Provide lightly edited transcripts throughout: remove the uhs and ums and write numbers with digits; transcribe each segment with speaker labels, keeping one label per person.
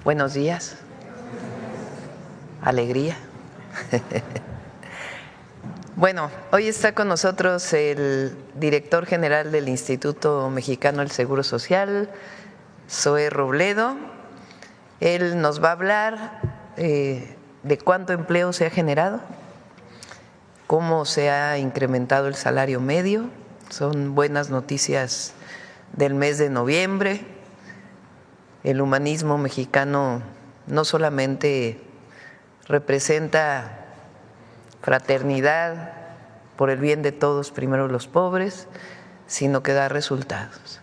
Speaker 1: Buenos días. Alegría. Bueno, hoy está con nosotros el director general del Instituto Mexicano del Seguro Social, Zoé Robledo. Él nos va a hablar de cuánto empleo se ha generado, cómo se ha incrementado el salario medio. Son buenas noticias del mes de noviembre. El humanismo mexicano no solamente representa fraternidad por el bien de todos, primero los pobres, sino que da resultados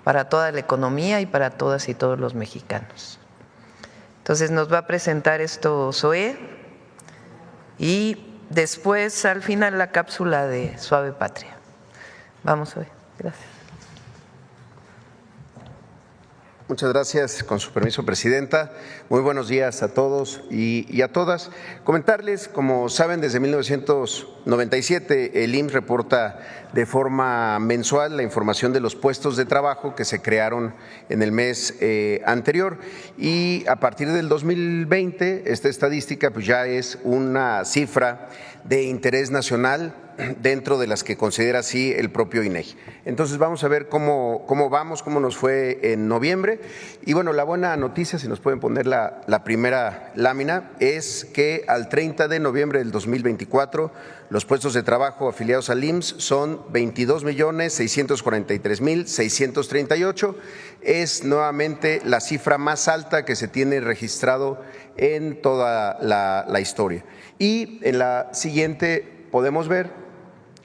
Speaker 1: para toda la economía y para todas y todos los mexicanos. Entonces nos va a presentar esto Zoé y después al final la cápsula de Suave Patria. Vamos, Zoé. Gracias.
Speaker 2: Muchas gracias, con su permiso, Presidenta. Muy buenos días a todos y a todas. Comentarles, como saben, desde 1997 el IMSS reporta de forma mensual la información de los puestos de trabajo que se crearon en el mes anterior, y a partir del 2020 esta estadística pues ya es una cifra de interés nacional dentro de las que considera así el propio INEGI. Entonces vamos a ver cómo vamos, cómo nos fue en noviembre. Y bueno, la buena noticia, si nos pueden poner la primera lámina, es que al 30 de noviembre del 2024 los puestos de trabajo afiliados al IMSS son 22.643.638. Es nuevamente la cifra más alta que se tiene registrado en toda la historia. Y en la siguiente podemos ver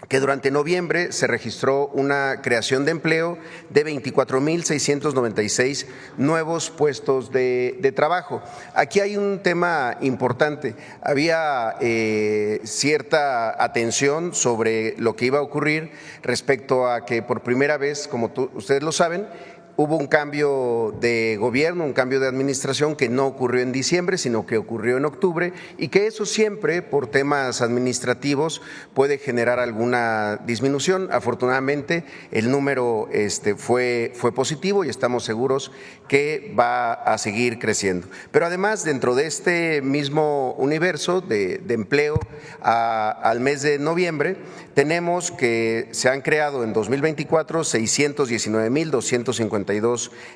Speaker 2: que durante noviembre se registró una creación de empleo de 24.696 nuevos puestos de trabajo. Aquí hay un tema importante. Había cierta atención sobre lo que iba a ocurrir respecto a que por primera vez, como ustedes lo saben, hubo un cambio de gobierno, un cambio de administración que no ocurrió en diciembre, sino que ocurrió en octubre, y que eso siempre, por temas administrativos, puede generar alguna disminución. Afortunadamente, el número fue positivo y estamos seguros que va a seguir creciendo. Pero además, dentro de este mismo universo de empleo al mes de noviembre, tenemos que se han creado en 2024 619.252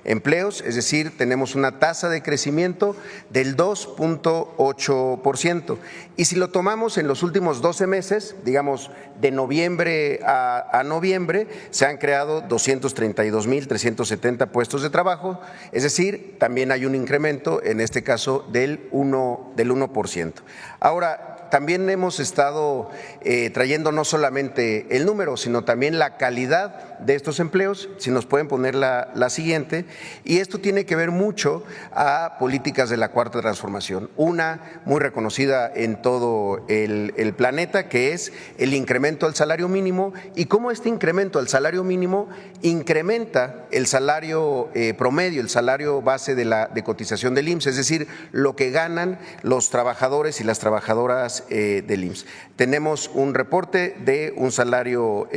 Speaker 2: empleos, es decir, tenemos una tasa de crecimiento del 2.8%. Y si lo tomamos en los últimos 12 meses, digamos de noviembre a noviembre, se han creado 232.370 puestos de trabajo, es decir, también hay un incremento, en este caso del 1%. Ahora, también hemos estado trayendo no solamente el número, sino también la calidad de estos empleos. Si nos pueden poner la siguiente, y esto tiene que ver mucho a políticas de la Cuarta Transformación. Una muy reconocida en todo el planeta, que es el incremento al salario mínimo, y cómo este incremento al salario mínimo incrementa el salario promedio, el salario base de cotización del IMSS, es decir, lo que ganan los trabajadores y las trabajadoras del IMSS. Tenemos un reporte de un salario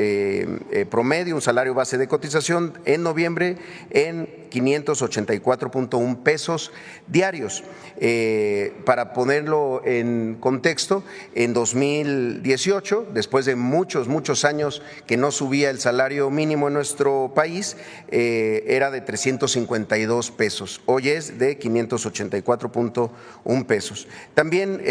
Speaker 2: promedio, un salario base de cotización en noviembre en 584.1 pesos diarios. Para ponerlo en contexto, en 2018, después de muchos años que no subía el salario mínimo en nuestro país, era de 352 pesos. Hoy es de 584.1 pesos. También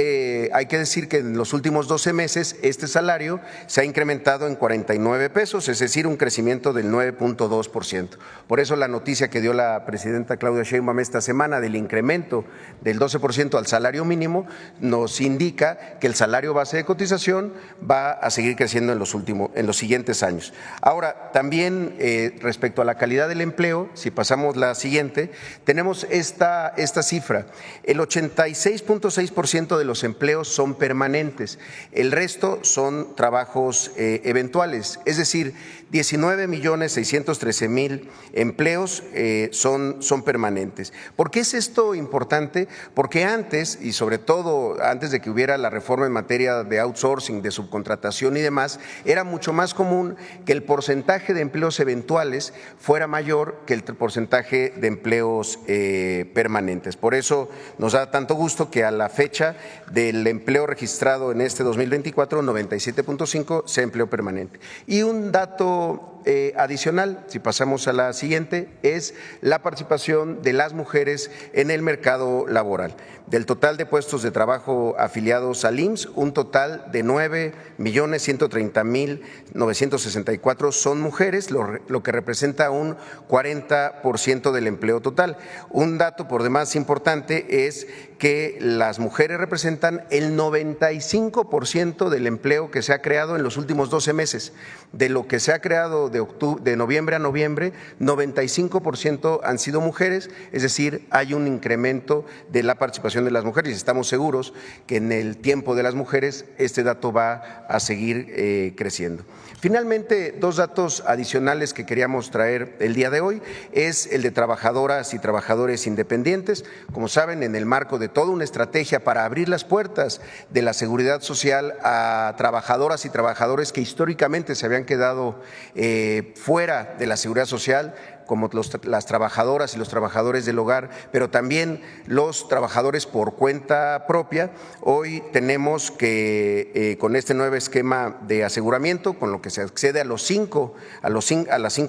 Speaker 2: hay que decir que en los últimos 12 meses este salario se ha incrementado en 49 pesos, es decir, un crecimiento del 9.2%. Por eso la noticia que dio la presidenta Claudia Sheinbaum esta semana del incremento del 12% al salario mínimo nos indica que el salario base de cotización va a seguir creciendo en los siguientes años. Ahora, también respecto a la calidad del empleo, si pasamos la siguiente, tenemos esta cifra. El 86.6% de los empleos son permanentes, el resto son trabajos eventuales, es decir, 19,613,000 empleos son permanentes. ¿Por qué es esto importante? Porque antes, y sobre todo antes de que hubiera la reforma en materia de outsourcing, de subcontratación y demás, era mucho más común que el porcentaje de empleos eventuales fuera mayor que el porcentaje de empleos permanentes. Por eso nos da tanto gusto que a la fecha del empleo registrado en este 2024, 97.5 sea empleo permanente. Y un dato adicional, si pasamos a la siguiente, es la participación de las mujeres en el mercado laboral. Del total de puestos de trabajo afiliados al IMSS, un total de 9,130,964 son mujeres, lo que representa un 40% del empleo total. Un dato por demás importante es que las mujeres representan el 95% del empleo que se ha creado en los últimos 12 meses. De lo que se ha creado de noviembre a noviembre, 95% han sido mujeres, es decir, hay un incremento de la participación de las mujeres y estamos seguros que en el tiempo de las mujeres este dato va a seguir creciendo. Finalmente, dos datos adicionales que queríamos traer el día de hoy es el de trabajadoras y trabajadores independientes. Como saben, en el marco de toda una estrategia para abrir las puertas de la seguridad social a trabajadoras y trabajadores que históricamente se habían quedado fuera de la seguridad social, como las trabajadoras y los trabajadores del hogar, pero también los trabajadores por cuenta propia. Hoy tenemos que con este nuevo esquema de aseguramiento, con lo que se accede a las 5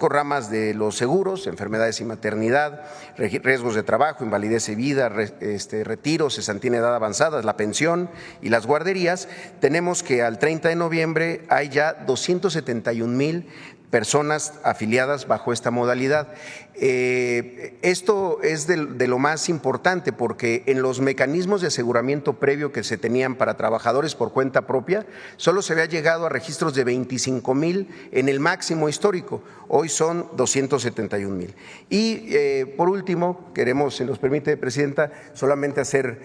Speaker 2: ramas de los seguros, enfermedades y maternidad, riesgos de trabajo, invalidez y vida, retiros, cesantía en edad avanzada, la pensión y las guarderías, tenemos que al 30 de noviembre hay ya 271,000 personas afiliadas bajo esta modalidad. Esto es de lo más importante porque en los mecanismos de aseguramiento previo que se tenían para trabajadores por cuenta propia, solo se había llegado a registros de 25,000 en el máximo histórico, hoy son 271,000. Y por último, queremos, si nos permite, Presidenta, solamente hacer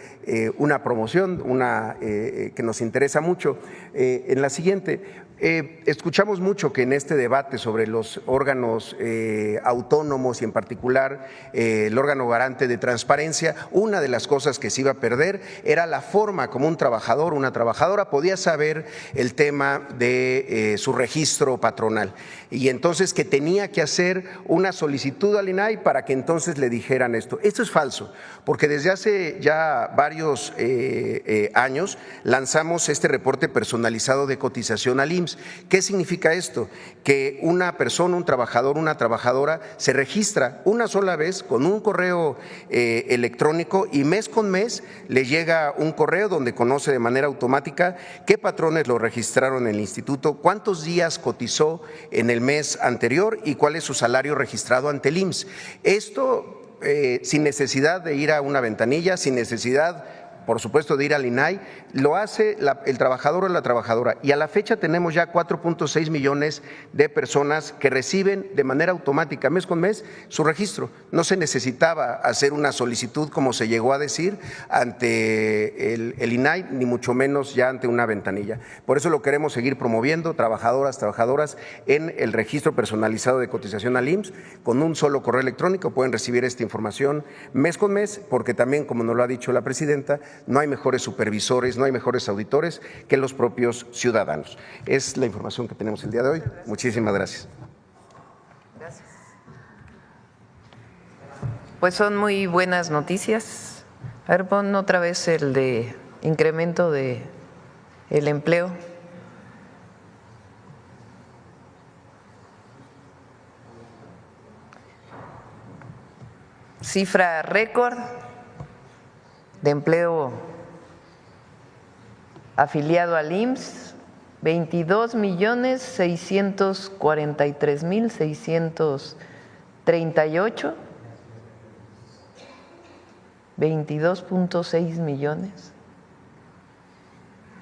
Speaker 2: una promoción, que nos interesa mucho, en la siguiente. Escuchamos mucho que en este debate sobre los órganos autónomos y en particular el órgano garante de transparencia, una de las cosas que se iba a perder era la forma como un trabajador, una trabajadora podía saber el tema de su registro patronal y entonces que tenía que hacer una solicitud al INAI para que entonces le dijeran esto. Esto es falso, porque desde hace ya varios años lanzamos este reporte personalizado de cotización al IMSS. ¿Qué significa esto? Que una persona, un trabajador, una trabajadora se registra una sola vez con un correo electrónico y mes con mes le llega un correo donde conoce de manera automática qué patrones lo registraron en el instituto, cuántos días cotizó en el mes anterior y cuál es su salario registrado ante el IMSS. Esto sin necesidad de ir a una ventanilla, sin necesidad, por supuesto, de ir al INAI, lo hace el trabajador o la trabajadora. Y a la fecha tenemos ya 4.6 millones de personas que reciben de manera automática, mes con mes, su registro. No se necesitaba hacer una solicitud, como se llegó a decir, ante el INAI, ni mucho menos ya ante una ventanilla. Por eso lo queremos seguir promoviendo, trabajadoras, en el registro personalizado de cotización al IMSS. Con un solo correo electrónico pueden recibir esta información mes con mes, porque también, como nos lo ha dicho la Presidenta, no hay mejores supervisores, no hay mejores auditores que los propios ciudadanos. Es la información que tenemos el día de hoy. Muchísimas gracias.
Speaker 1: Gracias. Pues son muy buenas noticias. A ver, pon otra vez el de incremento de el empleo. Cifra récord de empleo afiliado al IMSS, 22,643,638, 22.6 millones.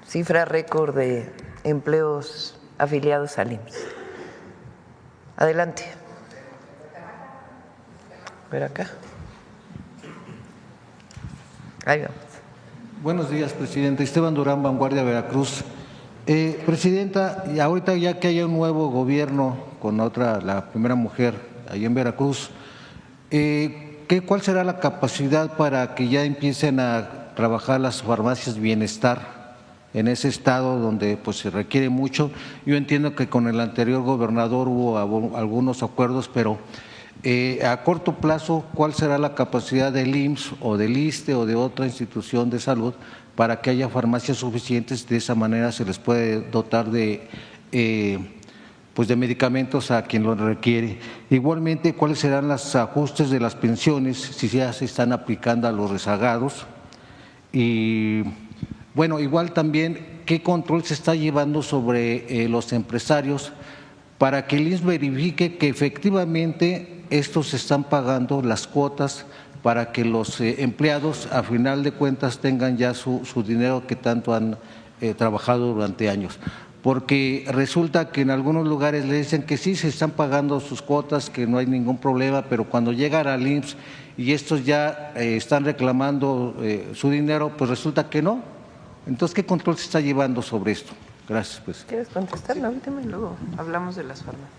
Speaker 1: Cifra récord de empleos afiliados al IMSS. Adelante. Ver acá. Ahí vamos.
Speaker 3: Buenos días, presidente. Esteban Durán, Vanguardia, Veracruz. Presidenta, y ahorita ya que hay un nuevo gobierno con la primera mujer ahí en Veracruz, ¿cuál será la capacidad para que ya empiecen a trabajar las farmacias Bienestar en ese estado donde pues se requiere mucho? Yo entiendo que con el anterior gobernador hubo algunos acuerdos, pero a corto plazo, ¿cuál será la capacidad del IMSS o del ISSSTE o de otra institución de salud para que haya farmacias suficientes? De esa manera se les puede dotar de medicamentos a quien lo requiere. Igualmente, ¿cuáles serán los ajustes de las pensiones si ya se están aplicando a los rezagados? Y bueno, igual también, ¿qué control se está llevando sobre los empresarios para que el IMSS verifique que efectivamente estos están pagando las cuotas para que los empleados a final de cuentas tengan ya su dinero que tanto han trabajado durante años? Porque resulta que en algunos lugares le dicen que sí se están pagando sus cuotas, que no hay ningún problema, pero cuando llegan al IMSS y estos ya están reclamando su dinero, pues resulta que no. Entonces, ¿qué control se está llevando sobre esto? Gracias, pues.
Speaker 1: ¿Quieres contestar la última y luego hablamos de las farmacias?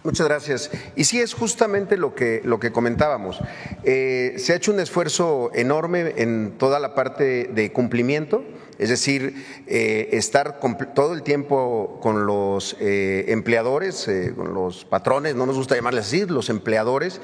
Speaker 2: Muchas gracias. Y sí, es justamente lo que comentábamos. Se ha hecho un esfuerzo enorme en toda la parte de cumplimiento, es decir, estar todo el tiempo con los empleadores, con los patrones, no nos gusta llamarles así, los empleadores,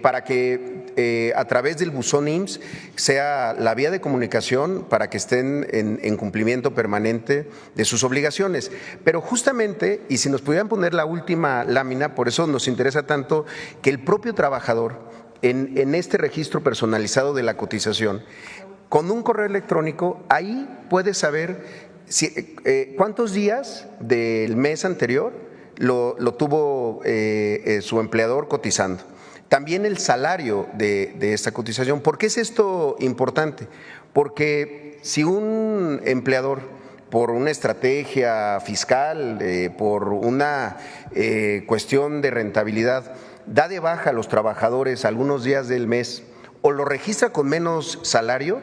Speaker 2: para que a través del buzón IMSS sea la vía de comunicación para que estén en cumplimiento permanente de sus obligaciones. Pero justamente, y si nos pudieran poner la última lámina, por eso nos interesa tanto que el propio trabajador en este registro personalizado de la cotización, con un correo electrónico, ahí puede saber cuántos días del mes anterior lo tuvo su empleador cotizando. También el salario de esta cotización. ¿Por qué es esto importante? Porque si un empleador, por una estrategia fiscal, por una cuestión de rentabilidad, da de baja a los trabajadores algunos días del mes o lo registra con menos salario,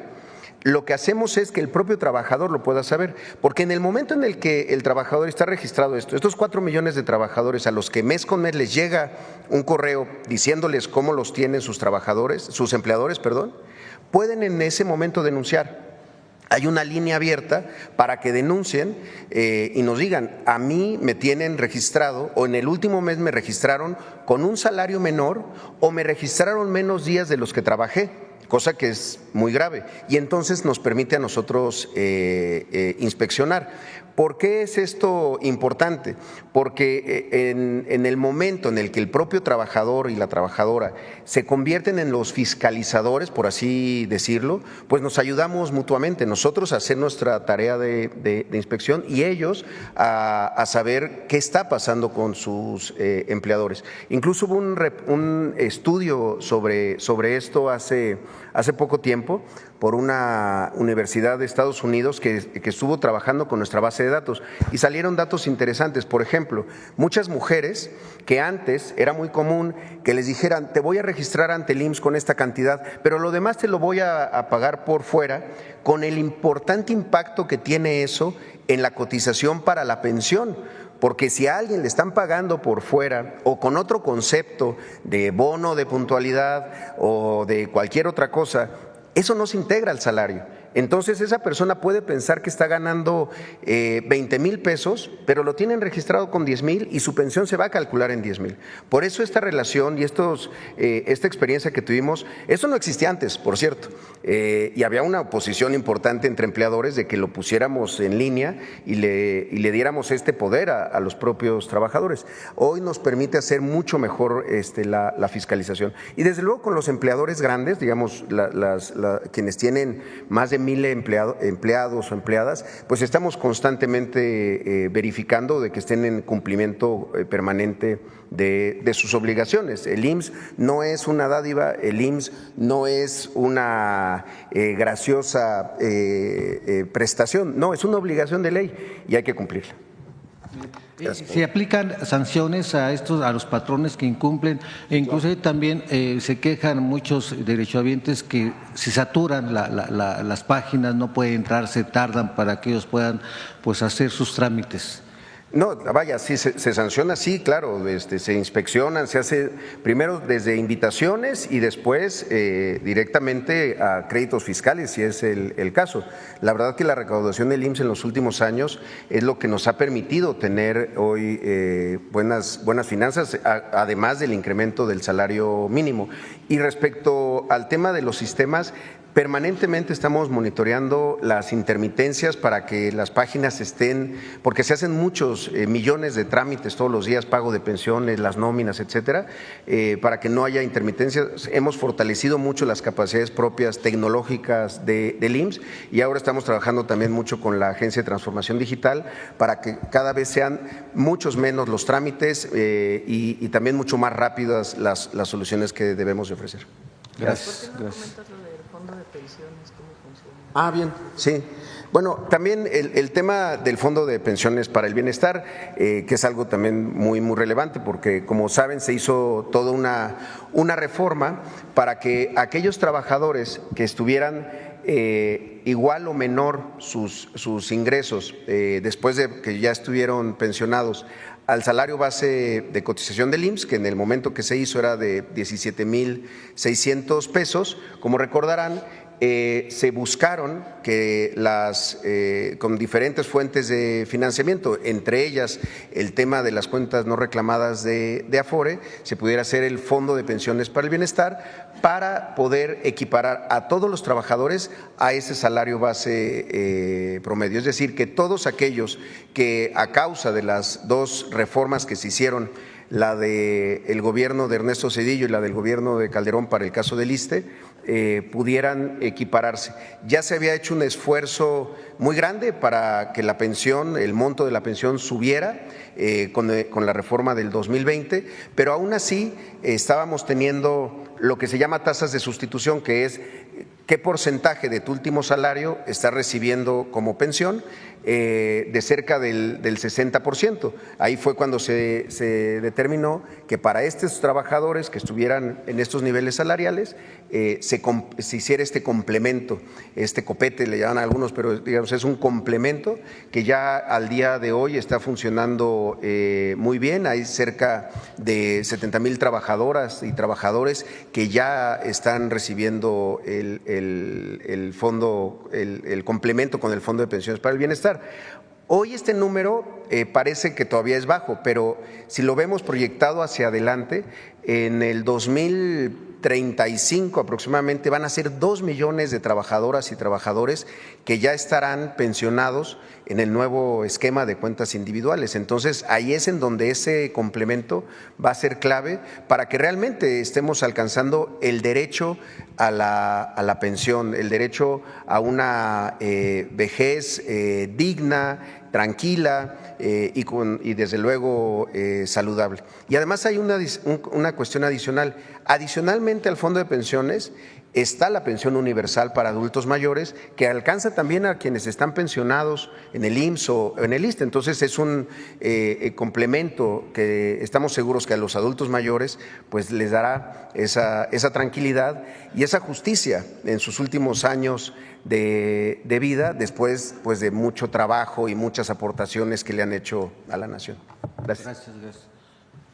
Speaker 2: lo que hacemos es que el propio trabajador lo pueda saber, porque en el momento en el que el trabajador está registrado estos 4 millones de trabajadores a los que mes con mes les llega un correo diciéndoles cómo los tienen sus trabajadores, sus empleadores, pueden en ese momento denunciar. Hay una línea abierta para que denuncien y nos digan, a mí me tienen registrado o en el último mes me registraron con un salario menor o me registraron menos días de los que trabajé, cosa que es muy grave y entonces nos permite a nosotros inspeccionar. ¿Por qué es esto importante? Porque en el momento en el que el propio trabajador y la trabajadora se convierten en los fiscalizadores, por así decirlo, pues nos ayudamos mutuamente, nosotros a hacer nuestra tarea de inspección y ellos a saber qué está pasando con sus empleadores. Incluso hubo un estudio sobre esto hace poco tiempo por una universidad de Estados Unidos que estuvo trabajando con nuestra base de datos y salieron datos interesantes. Por ejemplo, muchas mujeres que antes era muy común que les dijeran, te voy a registrar ante el IMSS con esta cantidad, pero lo demás te lo voy a pagar por fuera, con el importante impacto que tiene eso en la cotización para la pensión. Porque si a alguien le están pagando por fuera o con otro concepto de bono de puntualidad o de cualquier otra cosa, eso no se integra al salario. Entonces esa persona puede pensar que está ganando 20,000 pesos, pero lo tienen registrado con 10,000 y su pensión se va a calcular en 10,000. Por eso esta relación y esta experiencia que tuvimos, eso no existía antes, por cierto, y había una oposición importante entre empleadores de que lo pusiéramos en línea y le diéramos este poder a los propios trabajadores. Hoy nos permite hacer mucho mejor la fiscalización. Y desde luego con los empleadores grandes, digamos, quienes tienen más de 1,000 empleados o empleadas, pues estamos constantemente verificando de que estén en cumplimiento permanente de sus obligaciones. El IMSS no es una dádiva, el IMSS no es una graciosa prestación, no, es una obligación de ley y hay que cumplirla.
Speaker 3: Se aplican sanciones a los patrones que incumplen, e incluso también se quejan muchos derechohabientes que se saturan las páginas, no pueden entrar, se tardan para que ellos puedan pues hacer sus trámites.
Speaker 2: No, vaya, sí, se sanciona, sí, claro, se inspeccionan, se hace primero desde invitaciones y después directamente a créditos fiscales, si es el caso. La verdad que la recaudación del IMSS en los últimos años es lo que nos ha permitido tener hoy buenas finanzas, además del incremento del salario mínimo. Y respecto al tema de los sistemas, permanentemente estamos monitoreando las intermitencias para que las páginas estén, porque se hacen muchos millones de trámites todos los días, pago de pensiones, las nóminas, etcétera, para que no haya intermitencias. Hemos fortalecido mucho las capacidades propias tecnológicas del IMSS y ahora estamos trabajando también mucho con la Agencia de Transformación Digital para que cada vez sean muchos menos los trámites y también mucho más rápidas las soluciones que debemos de ofrecer.
Speaker 3: Gracias.
Speaker 1: ¿Por qué no comentas lo del fondo de pensiones? ¿Cómo funciona?
Speaker 2: Ah, bien, sí. Bueno, también el tema del Fondo de Pensiones para el Bienestar, que es algo también muy relevante, porque como saben se hizo toda una reforma para que aquellos trabajadores que estuvieran igual o menor sus ingresos después de que ya estuvieron pensionados al salario base de cotización del IMSS, que en el momento que se hizo era de 17,600 pesos, como recordarán, se buscaron que con diferentes fuentes de financiamiento, entre ellas el tema de las cuentas no reclamadas de Afore, se pudiera hacer el Fondo de Pensiones para el Bienestar para poder equiparar a todos los trabajadores a ese salario base promedio. Es decir, que todos aquellos que a causa de las dos reformas que se hicieron, la del gobierno de Ernesto Zedillo y la del gobierno de Calderón para el caso del ISSSTE, pudieran equipararse. Ya se había hecho un esfuerzo muy grande para que la pensión, el monto de la pensión subiera con la reforma del 2020, pero aún así estábamos teniendo lo que se llama tasas de sustitución, que es qué porcentaje de tu último salario estás recibiendo como pensión, de cerca del 60%. Ahí fue cuando se determinó que para estos trabajadores que estuvieran en estos niveles salariales se hiciera este complemento, este copete le llaman a algunos, pero digamos es un complemento que ya al día de hoy está funcionando muy bien. Hay cerca de 70,000 trabajadoras y trabajadores que ya están recibiendo el fondo, el complemento con el Fondo de Pensiones para el Bienestar. Hoy este número parece que todavía es bajo, pero si lo vemos proyectado hacia adelante, en el 2035 aproximadamente van a ser 2 millones de trabajadoras y trabajadores que ya estarán pensionados en el nuevo esquema de cuentas individuales. Entonces, ahí es en donde ese complemento va a ser clave para que realmente estemos alcanzando el derecho a la pensión, el derecho a una vejez digna, tranquila y desde luego saludable. Y además hay una cuestión adicional. Adicionalmente al Fondo de Pensiones está la pensión universal para adultos mayores, que alcanza también a quienes están pensionados en el IMSS o en el ISSSTE. Entonces es un complemento que estamos seguros que a los adultos mayores pues les dará esa tranquilidad y esa justicia en sus últimos años de vida, después pues de mucho trabajo y muchas aportaciones que le han hecho a la nación. Gracias.
Speaker 3: Gracias.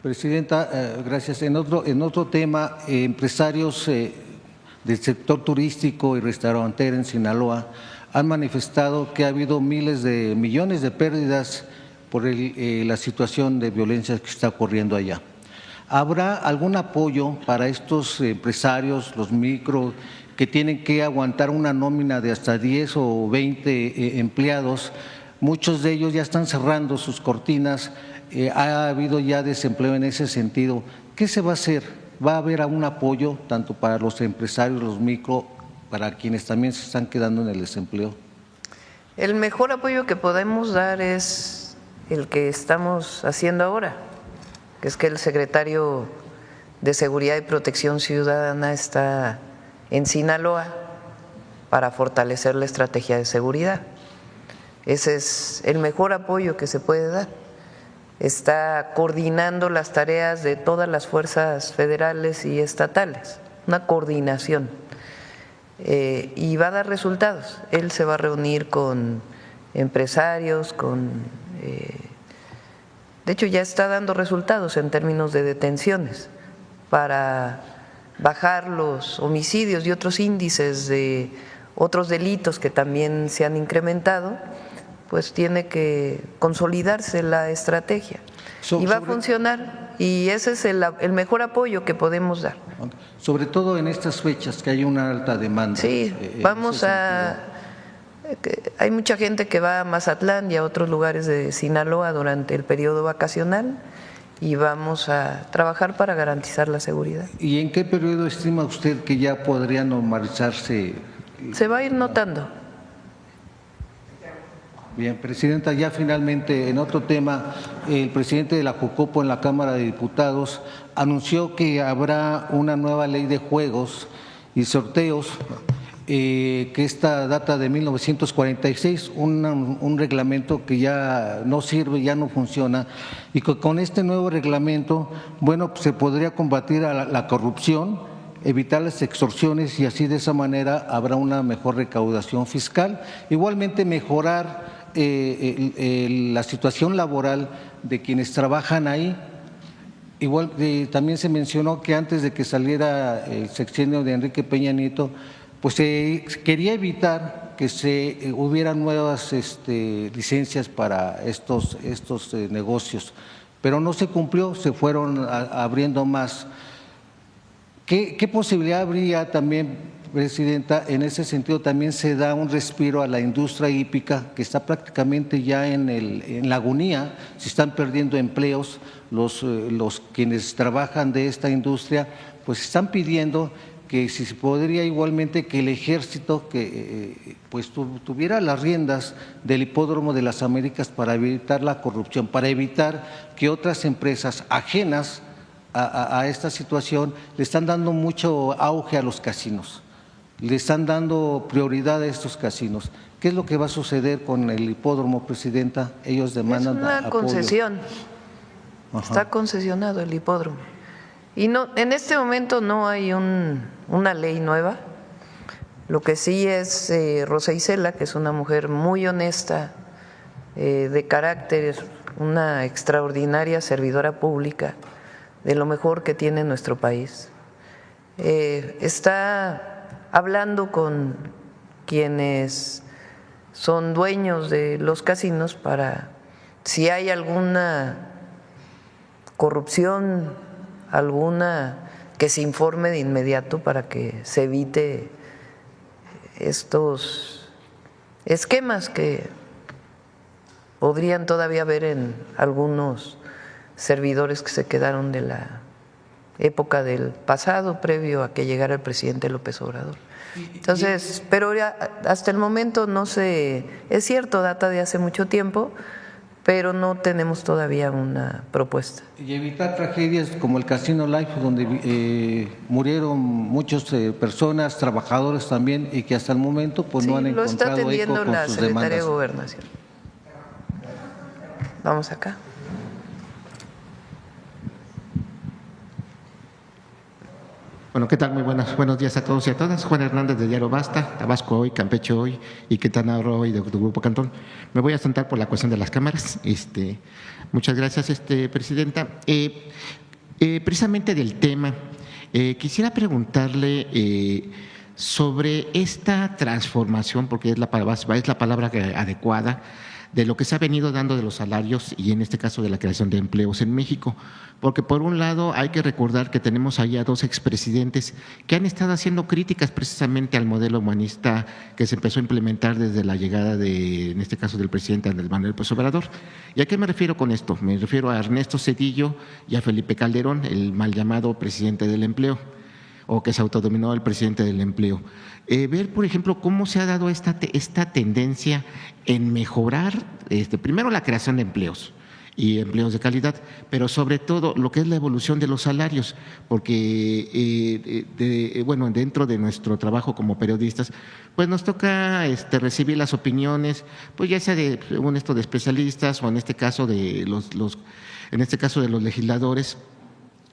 Speaker 3: Presidenta, gracias. En otro tema, empresarios del sector turístico y restaurantero en Sinaloa han manifestado que ha habido miles de millones de pérdidas por la situación de violencia que está ocurriendo allá. ¿Habrá algún apoyo para estos empresarios, los micros, que tienen que aguantar una nómina de hasta 10 o 20 empleados? Muchos de ellos ya están cerrando sus cortinas, ha habido ya desempleo en ese sentido. ¿Qué se va a hacer? ¿Va a haber algún apoyo tanto para los empresarios, los micro, para quienes también se están quedando en el desempleo?
Speaker 1: El mejor apoyo que podemos dar es el que estamos haciendo ahora, que es que el secretario de Seguridad y Protección Ciudadana está en Sinaloa para fortalecer la estrategia de seguridad. Ese es el mejor apoyo que se puede dar. está coordinando las tareas de todas las fuerzas federales y estatales, una coordinación, y va a dar resultados. Él se va a reunir con empresarios, de hecho ya está dando resultados en términos de detenciones para bajar los homicidios y otros índices de otros delitos que también se han incrementado. Pues tiene que consolidarse la estrategia y va a funcionar, y ese es el mejor apoyo que podemos dar.
Speaker 3: Sobre todo en estas fechas que hay una alta demanda.
Speaker 1: Sí, hay mucha gente que va a Mazatlán y a otros lugares de Sinaloa durante el periodo vacacional, y vamos a trabajar para garantizar la seguridad.
Speaker 3: ¿Y en qué periodo estima usted que ya podría normalizarse?
Speaker 1: Se va a ir notando.
Speaker 3: Bien, Presidenta, ya finalmente en otro tema, el presidente de la Jucopo en la Cámara de Diputados anunció que habrá una nueva ley de juegos y sorteos, que esta data de 1946, un reglamento que ya no sirve, ya no funciona, y que con este nuevo reglamento, bueno, pues se podría combatir a la corrupción, evitar las extorsiones, y así de esa manera habrá una mejor recaudación fiscal. Igualmente mejorar la situación laboral de quienes trabajan ahí. Igual también se mencionó que antes de que saliera el sexenio de Enrique Peña Nieto, pues se quería evitar que se hubieran nuevas licencias para estos negocios, pero no se cumplió, se fueron abriendo más. ¿Qué posibilidad habría también, Presidenta? En ese sentido también se da un respiro a la industria hípica, que está prácticamente ya en la agonía, se están perdiendo empleos, los quienes trabajan de esta industria pues están pidiendo que si se podría igualmente que el Ejército pues tuviera las riendas del Hipódromo de las Américas para evitar la corrupción, para evitar que otras empresas ajenas a esta situación le están dando mucho auge a los casinos, le están dando prioridad a estos casinos. ¿Qué es lo que va a suceder con el hipódromo, Presidenta? Ellos demandan
Speaker 1: apoyo. Es una concesión, está concesionado el hipódromo. Y no, en este momento no hay una ley nueva. Lo que sí es Rosa Isela, que es una mujer muy honesta, de carácter, una extraordinaria servidora pública, de lo mejor que tiene nuestro país. Está hablando con quienes son dueños de los casinos para si hay alguna corrupción, alguna, que se informe de inmediato para que se evite estos esquemas que podrían todavía haber en algunos servidores que se quedaron de la época del pasado, previo a que llegara el presidente López Obrador. Entonces, pero hasta el momento no se, es cierto, data de hace mucho tiempo, pero no tenemos todavía una propuesta.
Speaker 3: Y evitar tragedias como el Casino Life, donde murieron muchas personas, trabajadores también, y que hasta el momento pues no han encontrado eco con sus demandas. Lo está atendiendo la
Speaker 1: Secretaría de Gobernación. Vamos acá.
Speaker 4: Bueno, ¿qué tal? Muy buenos días a todos y a todas. Juan Hernández de Diario Basta, Tabasco Hoy, Campeche Hoy y Quintana Roo Hoy de Grupo Cantón. Me voy a sentar por la cuestión de las cámaras. Muchas gracias, Presidenta. Precisamente del tema, quisiera preguntarle sobre esta transformación, porque es la palabra adecuada, de lo que se ha venido dando de los salarios y en este caso de la creación de empleos en México. Porque por un lado hay que recordar que tenemos allá dos expresidentes que han estado haciendo críticas precisamente al modelo humanista que se empezó a implementar desde la llegada en este caso del presidente Andrés Manuel López Obrador. ¿Y a qué me refiero con esto? Me refiero a Ernesto Zedillo y a Felipe Calderón, el mal llamado presidente del empleo, o que se autodenominó el presidente del empleo. Ver, por ejemplo, cómo se ha dado esta tendencia en mejorar, primero la creación de empleos y empleos de calidad, pero sobre todo lo que es la evolución de los salarios, porque bueno, dentro de nuestro trabajo como periodistas, pues nos toca recibir las opiniones, pues ya sea de, según esto, de especialistas o en este caso de los legisladores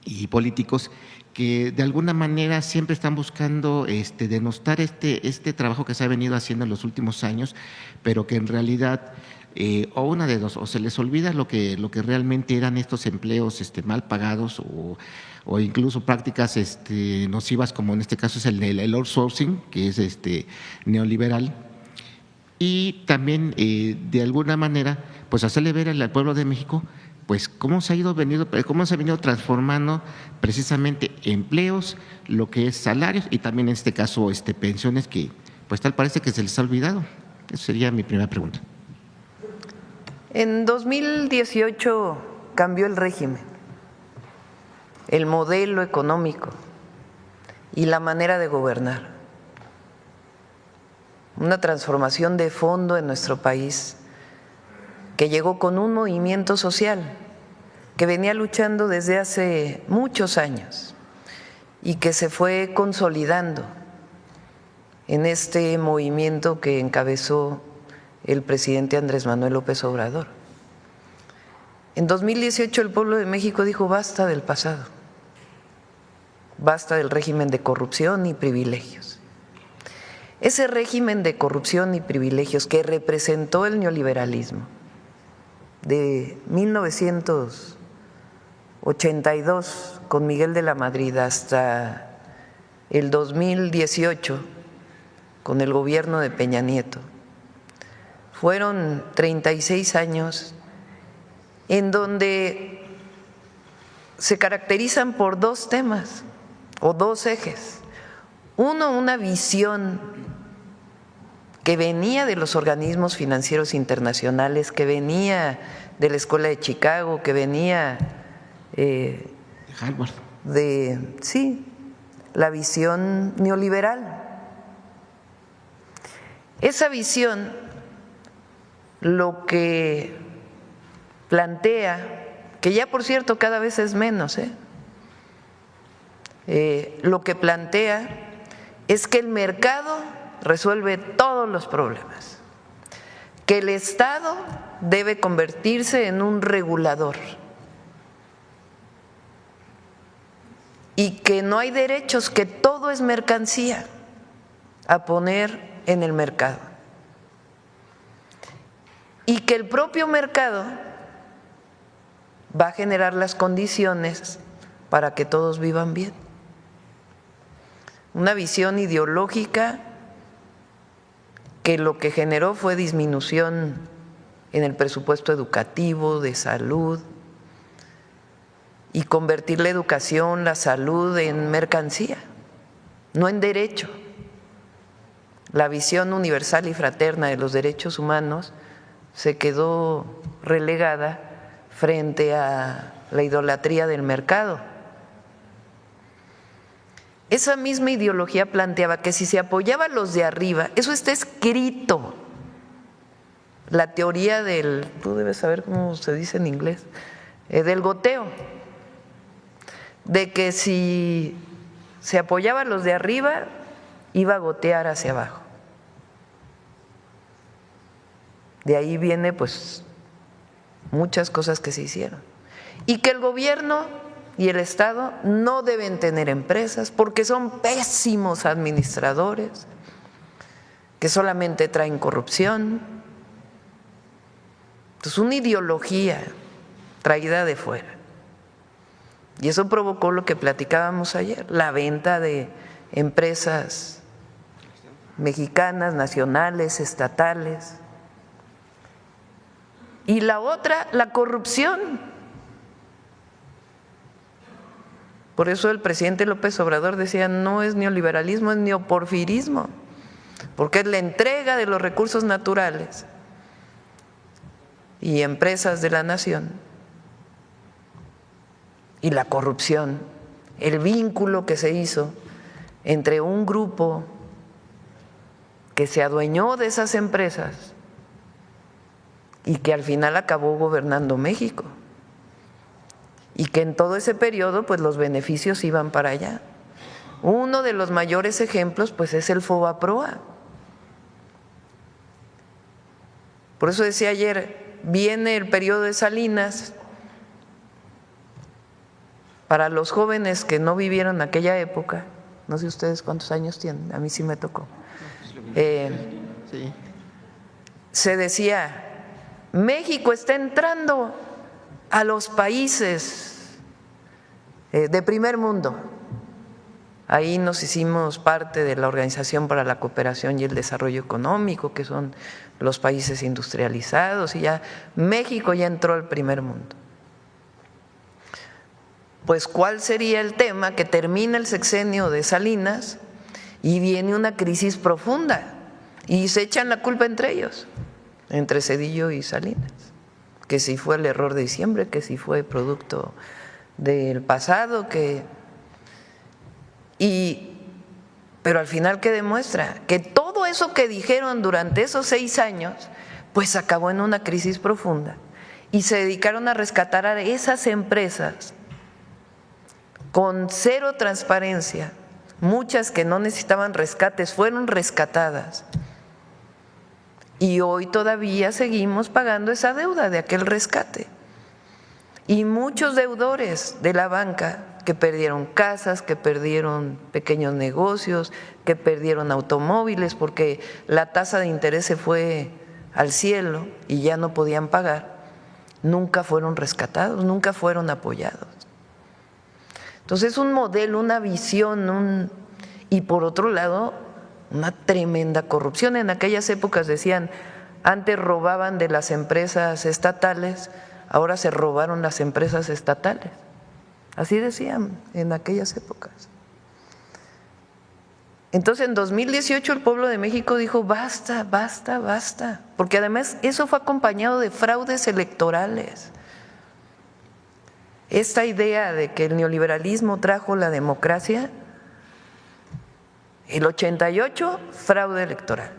Speaker 4: y políticos, que de alguna manera siempre están buscando denostar este trabajo que se ha venido haciendo en los últimos años, pero que en realidad o una de dos, o se les olvida lo que realmente eran estos empleos mal pagados o incluso prácticas nocivas, como en este caso es el outsourcing, que es neoliberal, y también de alguna manera pues hacerle ver al pueblo de México pues cómo se ha venido transformando precisamente empleos, lo que es salarios y también en este caso pensiones, que pues tal parece que se les ha olvidado. Esa sería mi primera pregunta.
Speaker 1: En 2018 cambió el régimen, el modelo económico y la manera de gobernar. Una transformación de fondo en nuestro país que llegó con un movimiento social que venía luchando desde hace muchos años y que se fue consolidando en este movimiento que encabezó el presidente Andrés Manuel López Obrador. En 2018 el pueblo de México dijo basta del pasado, basta del régimen de corrupción y privilegios. Ese régimen de corrupción y privilegios que representó el neoliberalismo de 1982 con Miguel de la Madrid hasta el 2018 con el gobierno de Peña Nieto, fueron 36 años en donde se caracterizan por dos temas o dos ejes. Uno, una visión que venía de los organismos financieros internacionales, que venía de la Escuela de Chicago, que venía
Speaker 4: Harvard,
Speaker 1: sí, la visión neoliberal. Esa visión lo que plantea, que ya por cierto cada vez es menos, lo que plantea es que el mercado resuelve todos los problemas, que el Estado debe convertirse en un regulador y que no hay derechos, que todo es mercancía a poner en el mercado y que el propio mercado va a generar las condiciones para que todos vivan bien. Una visión ideológica que lo que generó fue disminución en el presupuesto educativo, de salud, y convertir la educación, la salud en mercancía, no en derecho. La visión universal y fraterna de los derechos humanos se quedó relegada frente a la idolatría del mercado. Esa misma ideología planteaba que si se apoyaba a los de arriba, eso está escrito, la teoría del, tú debes saber cómo se dice en inglés, del goteo, de que si se apoyaba a los de arriba, iba a gotear hacia abajo. De ahí viene pues muchas cosas que se hicieron. Y que el gobierno y el Estado no deben tener empresas porque son pésimos administradores, que solamente traen corrupción. Entonces, una ideología traída de fuera. Y eso provocó lo que platicábamos ayer, la venta de empresas mexicanas, nacionales, estatales. Y la otra, la corrupción. Por eso el presidente López Obrador decía, no es neoliberalismo, es neoporfirismo, porque es la entrega de los recursos naturales y empresas de la nación y la corrupción, el vínculo que se hizo entre un grupo que se adueñó de esas empresas y que al final acabó gobernando México. Y que en todo ese periodo pues los beneficios iban para allá. Uno de los mayores ejemplos pues es el FOBAPROA. Por eso decía ayer, viene el periodo de Salinas. Para los jóvenes que no vivieron aquella época, no sé ustedes cuántos años tienen, a mí sí me tocó, se decía, México está entrando a los países de primer mundo. Ahí nos hicimos parte de la Organización para la Cooperación y el Desarrollo Económico, que son los países industrializados, y ya México ya entró al primer mundo. Pues, ¿cuál sería el tema? Que termina el sexenio de Salinas y viene una crisis profunda y se echan la culpa entre ellos, entre Zedillo y Salinas, que si fue el error de diciembre, que si fue producto del pasado, pero al final, ¿qué demuestra? Que todo eso que dijeron durante esos 6 años, pues acabó en una crisis profunda y se dedicaron a rescatar a esas empresas con cero transparencia. Muchas que no necesitaban rescates fueron rescatadas y hoy todavía seguimos pagando esa deuda de aquel rescate. Y muchos deudores de la banca que perdieron casas, que perdieron pequeños negocios, que perdieron automóviles porque la tasa de interés se fue al cielo y ya no podían pagar, nunca fueron rescatados, nunca fueron apoyados. Entonces, un modelo, una visión, y por otro lado, una tremenda corrupción. En aquellas épocas decían, antes robaban de las empresas estatales, ahora se robaron las empresas estatales. Así decían en aquellas épocas. Entonces, en 2018 el pueblo de México dijo, basta, basta, basta, porque además eso fue acompañado de fraudes electorales. Esta idea de que el neoliberalismo trajo la democracia, el 88, fraude electoral.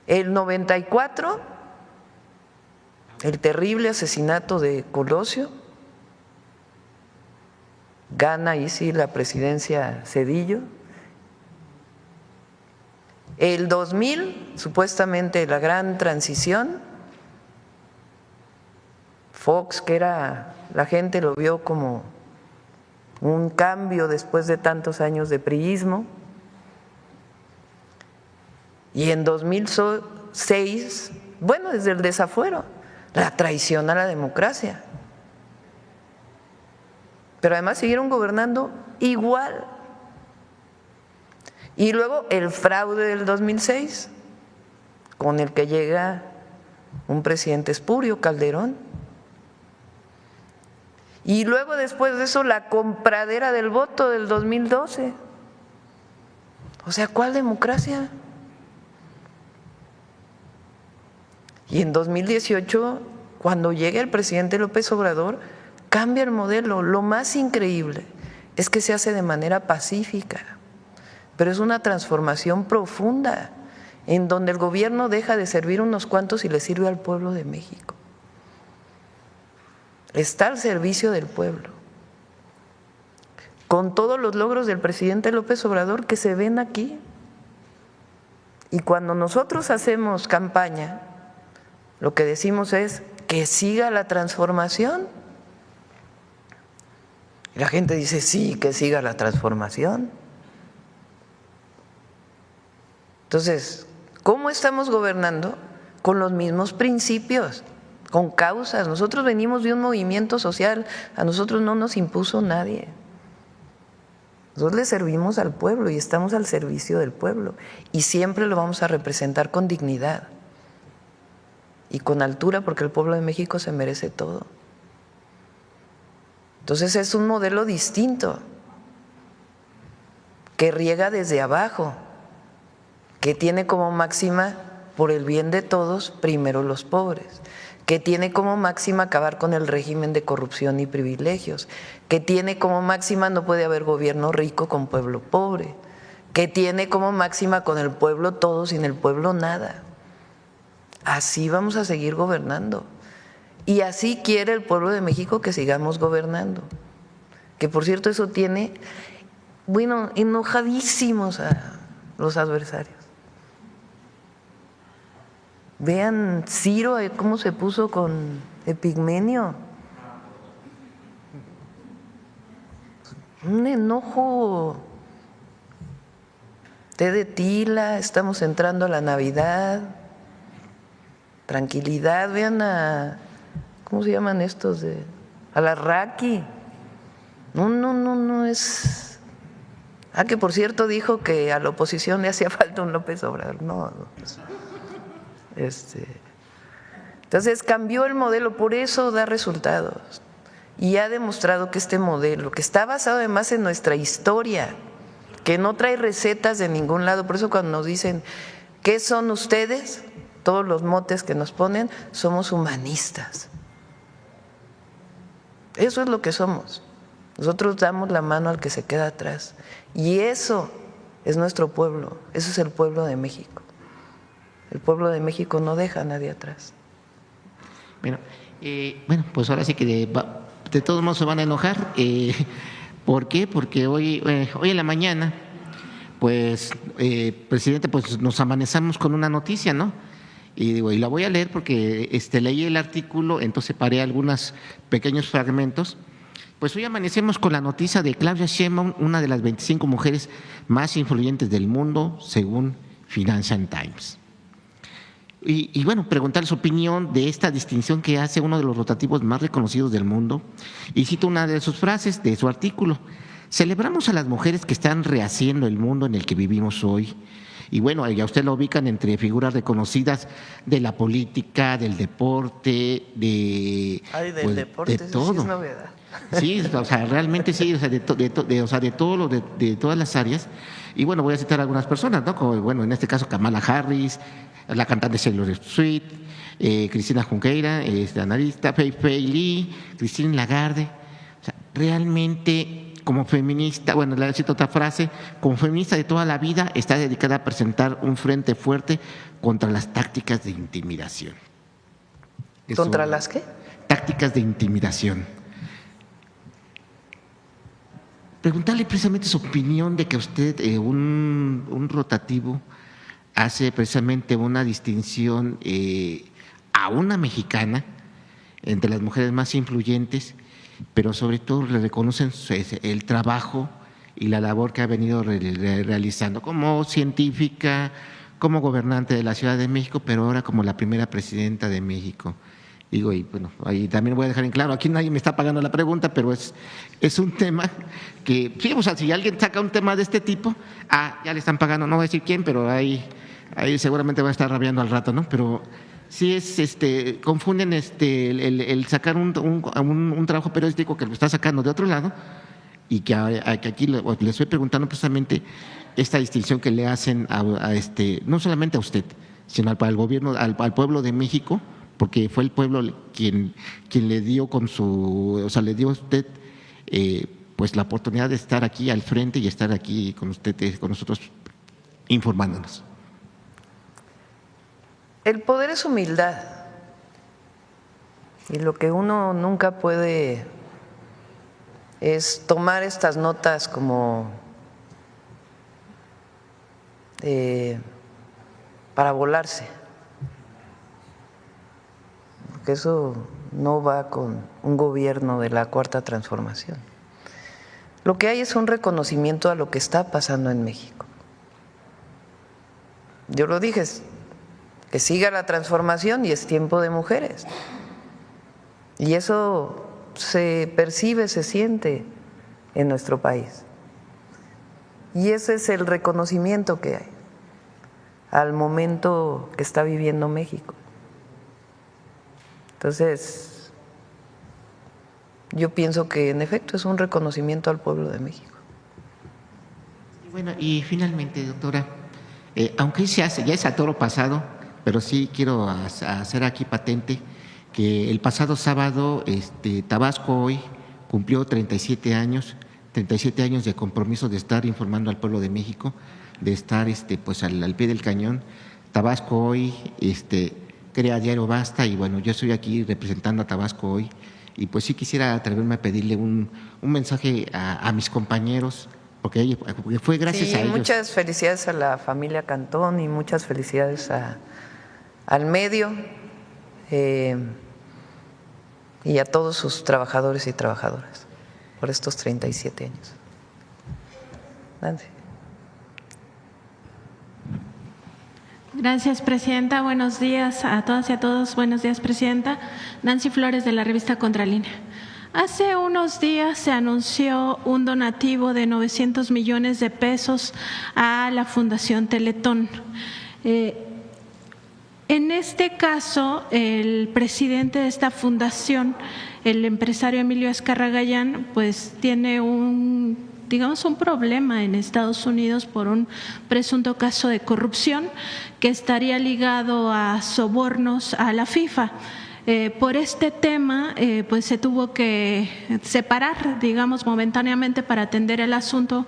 Speaker 1: El 94, el terrible asesinato de Colosio, gana ahí sí la presidencia Zedillo. El 2000, supuestamente la gran transición, Fox, que era, la gente lo vio como un cambio después de tantos años de priismo. Y en 2006, bueno, desde el desafuero, la traición a la democracia. Pero además siguieron gobernando igual. Y luego el fraude del 2006, con el que llega un presidente espurio, Calderón. Y luego después de eso la compradera del voto del 2012. O sea, ¿cuál democracia? Y en 2018, cuando llega el presidente López Obrador, cambia el modelo. Lo más increíble es que se hace de manera pacífica, pero es una transformación profunda en donde el gobierno deja de servir a unos cuantos y le sirve al pueblo de México. Está al servicio del pueblo, con todos los logros del presidente López Obrador que se ven aquí. Y cuando nosotros hacemos campaña, lo que decimos es que siga la transformación. Y la gente dice, sí, que siga la transformación. Entonces, ¿cómo estamos gobernando? Con los mismos principios, con causas. Nosotros venimos de un movimiento social, a nosotros no nos impuso nadie. Nosotros le servimos al pueblo y estamos al servicio del pueblo y siempre lo vamos a representar con dignidad y con altura, porque el pueblo de México se merece todo. Entonces es un modelo distinto, que riega desde abajo, que tiene como máxima, por el bien de todos, primero los pobres, que tiene como máxima acabar con el régimen de corrupción y privilegios, que tiene como máxima no puede haber gobierno rico con pueblo pobre, que tiene como máxima con el pueblo todo, sin el pueblo nada. así vamos a seguir gobernando. Y así quiere el pueblo de México que sigamos gobernando. Que por cierto eso tiene, bueno, enojadísimos a los adversarios. Vean Ciro cómo se puso con Epigmenio. Un enojo. Té de tila, estamos entrando a la Navidad. Tranquilidad, vean a, ¿cómo se llaman estos? A la Raki. No es… que por cierto dijo que a la oposición le hacía falta un López Obrador. No. Entonces cambió el modelo, por eso da resultados. Y ha demostrado que este modelo, que está basado además en nuestra historia, que no trae recetas de ningún lado, por eso cuando nos dicen, ¿qué son ustedes? Todos los motes que nos ponen, somos humanistas. Eso es lo que somos. Nosotros damos la mano al que se queda atrás. Y eso es nuestro pueblo, eso es el pueblo de México. El pueblo de México no deja a nadie atrás.
Speaker 4: Bueno, pues ahora sí que de todos modos se van a enojar. ¿Por qué? Porque hoy en la mañana, pues, presidente, pues nos amanezamos con una noticia, ¿no? Y digo, y la voy a leer porque leí el artículo, entonces paré algunos pequeños fragmentos. Pues hoy amanecemos con la noticia de Claudia Sheinbaum, una de las 25 mujeres más influyentes del mundo, según Financial Times. Y bueno, preguntar su opinión de esta distinción que hace uno de los rotativos más reconocidos del mundo. Y cito una de sus frases de su artículo: celebramos a las mujeres que están rehaciendo el mundo en el que vivimos hoy. Y bueno, ya usted lo ubican entre figuras reconocidas de la política, del deporte, de
Speaker 1: deporte,
Speaker 4: todo.
Speaker 1: Sí es novedad.
Speaker 4: Sí, o sea, realmente sí, o sea, de todas las áreas. Y bueno, voy a citar a algunas personas, ¿no? Como, bueno, en este caso Kamala Harris, la cantante Taylor Swift, Cristina Junqueira, analista, Fei Li, Christine Lagarde. O sea, realmente, como feminista, bueno, le cito otra frase, como feminista de toda la vida, está dedicada a presentar un frente fuerte contra las tácticas de intimidación.
Speaker 1: ¿Contra las qué?
Speaker 4: Tácticas de intimidación. Preguntarle precisamente su opinión de que usted, un rotativo, hace precisamente una distinción a una mexicana entre las mujeres más influyentes, pero sobre todo le reconocen el trabajo y la labor que ha venido realizando como científica, como gobernante de la Ciudad de México, pero ahora como la primera presidenta de México. Digo, y bueno, ahí también voy a dejar en claro, aquí nadie me está pagando la pregunta, pero es un tema que, sí, o sea, si alguien saca un tema de este tipo, ya le están pagando, no voy a decir quién, pero ahí seguramente va a estar rabiando al rato, ¿no? Pero sí confunden el sacar un trabajo periodístico que lo está sacando de otro lado y que aquí le estoy preguntando precisamente esta distinción que le hacen no solamente a usted, sino al gobierno, al pueblo de México, porque fue el pueblo quien le dio le dio a usted pues la oportunidad de estar aquí al frente y estar aquí con usted, con nosotros, informándonos.
Speaker 1: El poder es humildad, y lo que uno nunca puede es tomar estas notas como para volarse. Que eso no va con un gobierno de la Cuarta Transformación. Lo que hay es un reconocimiento a lo que está pasando en México. Yo lo dije, que siga la transformación y es tiempo de mujeres. Y eso se percibe, se siente en nuestro país. Y ese es el reconocimiento que hay al momento que está viviendo México. Entonces, yo pienso que en efecto es un reconocimiento al pueblo de México.
Speaker 4: Y bueno, y finalmente, doctora, aunque ya es a toro pasado, pero sí quiero hacer aquí patente que el pasado sábado Tabasco hoy cumplió 37 años de compromiso de estar informando al pueblo de México, de estar pues al pie del cañón. Tabasco hoy crea Diario Basta, y bueno, yo estoy aquí representando a Tabasco hoy, y pues sí quisiera atreverme a pedirle un mensaje a mis compañeros, porque fue gracias a ellos.
Speaker 1: Muchas felicidades a la familia Cantón y muchas felicidades al medio y a todos sus trabajadores y trabajadoras por estos 37 años. Nancy.
Speaker 5: Gracias, presidenta. Buenos días a todas y a todos. Buenos días, presidenta. Nancy Flores, de la revista Contralínea. Hace unos días se anunció un donativo de 900 millones de pesos a la Fundación Teletón. En este caso, el presidente de esta fundación, el empresario Emilio Azcárraga Gallán, pues tiene un problema en Estados Unidos por un presunto caso de corrupción que estaría ligado a sobornos a la FIFA. Por este tema, pues se tuvo que separar, momentáneamente para atender el asunto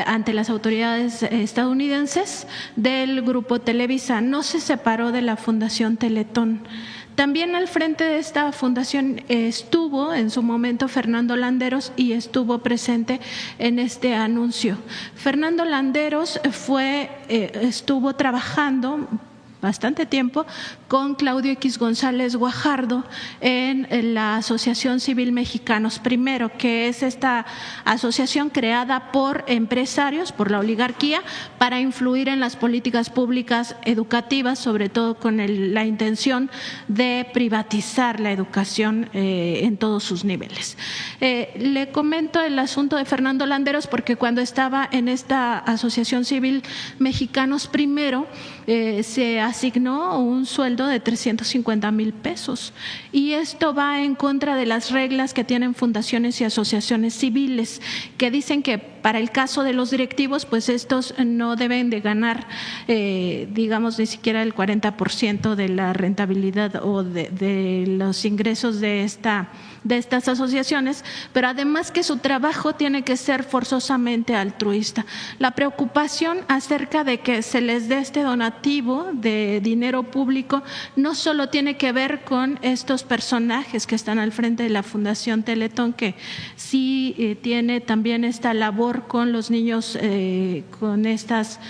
Speaker 5: ante las autoridades estadounidenses del Grupo Televisa. No se separó de la Fundación Teletón. También al frente de esta fundación estuvo en su momento Fernando Landeros y estuvo presente en este anuncio. Fernando Landeros estuvo trabajando bastante tiempo con Claudio X González Guajardo en la Asociación Civil Mexicanos Primero, que es esta asociación creada por empresarios, por la oligarquía, para influir en las políticas públicas educativas, sobre todo con la intención de privatizar la educación en todos sus niveles. Le comento el asunto de Fernando Landeros porque cuando estaba en esta Asociación Civil Mexicanos Primero se asignó un sueldo de 350,000 pesos y esto va en contra de las reglas que tienen fundaciones y asociaciones civiles, que dicen que para el caso de los directivos, pues estos no deben de ganar, ni siquiera el 40% de la rentabilidad o de los ingresos de estas asociaciones, pero además que su trabajo tiene que ser forzosamente altruista. La preocupación acerca de que se les dé este donativo de dinero público no solo tiene que ver con estos personajes que están al frente de la Fundación Teletón, que sí tiene también esta labor con los niños con estas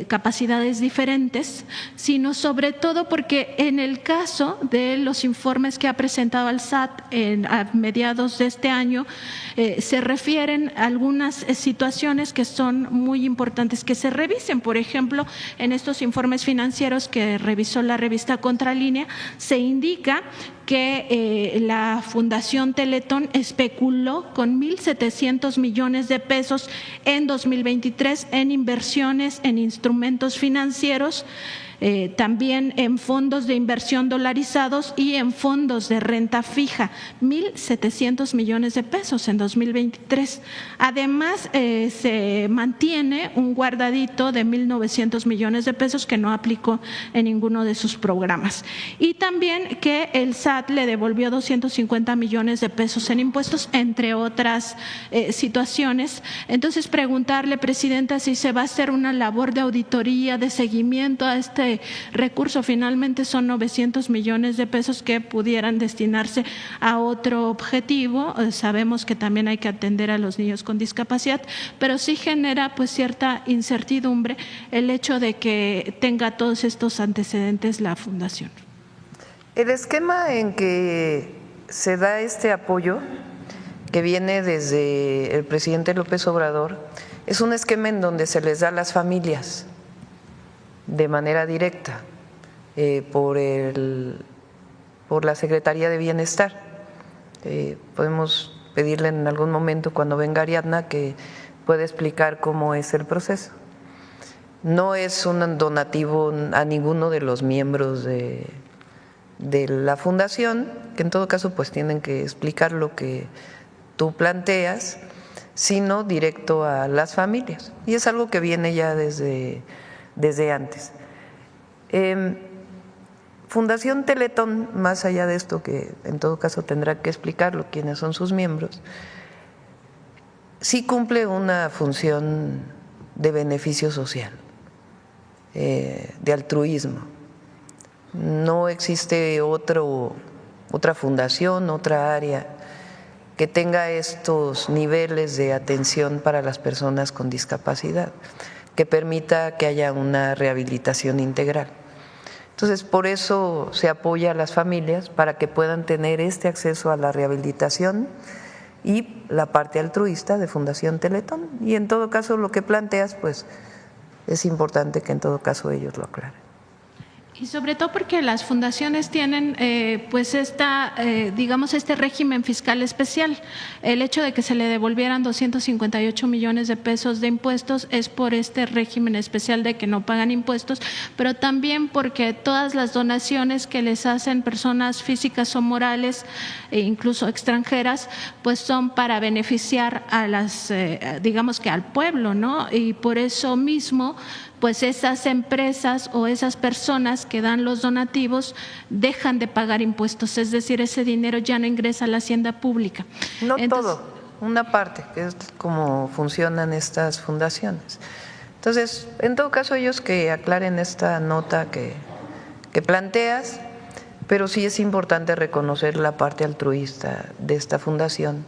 Speaker 5: capacidades diferentes, sino sobre todo porque en el caso de los informes que ha presentado al SAT a mediados de este año, se refieren a algunas situaciones que son muy importantes que se revisen. Por ejemplo, en estos informes financieros que revisó la revista Contralínea, se indica que la Fundación Teletón especuló con 1,700 millones de pesos en 2023 en inversiones en instrumentos financieros, también en fondos de inversión dolarizados y en fondos de renta fija, 1,700 millones de pesos en 2023. Además, se mantiene un guardadito de 1,900 millones de pesos que no aplicó en ninguno de sus programas. Y también que el SAT le devolvió 250 millones de pesos en impuestos, entre otras situaciones. Entonces, preguntarle, presidenta, si se va a hacer una labor de auditoría, de seguimiento a este recurso. Finalmente son 900 millones de pesos que pudieran destinarse a otro objetivo. Sabemos que también hay que atender a los niños con discapacidad, pero sí genera pues cierta incertidumbre el hecho de que tenga todos estos antecedentes la fundación.
Speaker 1: El esquema en que se da este apoyo, que viene desde el presidente López Obrador, es un esquema en donde se les da a las familias de manera directa por la Secretaría de Bienestar. Podemos pedirle en algún momento, cuando venga Ariadna, que pueda explicar cómo es el proceso. No es un donativo a ninguno de los miembros de la fundación, que en todo caso pues tienen que explicar lo que tú planteas, sino directo a las familias. Y es algo que viene ya desde antes. Fundación Teletón, más allá de esto que en todo caso tendrá que explicarlo quiénes son sus miembros, sí cumple una función de beneficio social, de altruismo, No existe otra fundación, otra área que tenga estos niveles de atención para las personas con discapacidad, que permita que haya una rehabilitación integral. Entonces, por eso se apoya a las familias para que puedan tener este acceso a la rehabilitación y la parte altruista de Fundación Teletón. Y en todo caso, lo que planteas, pues es importante que en todo caso ellos lo aclaren.
Speaker 5: Y sobre todo porque las fundaciones tienen pues digamos este régimen fiscal especial. El hecho de que se le devolvieran 258 millones de pesos de impuestos es por este régimen especial de que no pagan impuestos, pero también porque todas las donaciones que les hacen personas físicas o morales e incluso extranjeras, pues son para beneficiar a las digamos que al pueblo, ¿no? Y por eso mismo pues esas empresas o esas personas que dan los donativos dejan de pagar impuestos, es decir, ese dinero ya no ingresa a la hacienda pública.
Speaker 1: No todo, una parte, que es como funcionan estas fundaciones. Entonces, en todo caso, ellos que aclaren esta nota que planteas, pero sí es importante reconocer la parte altruista de esta fundación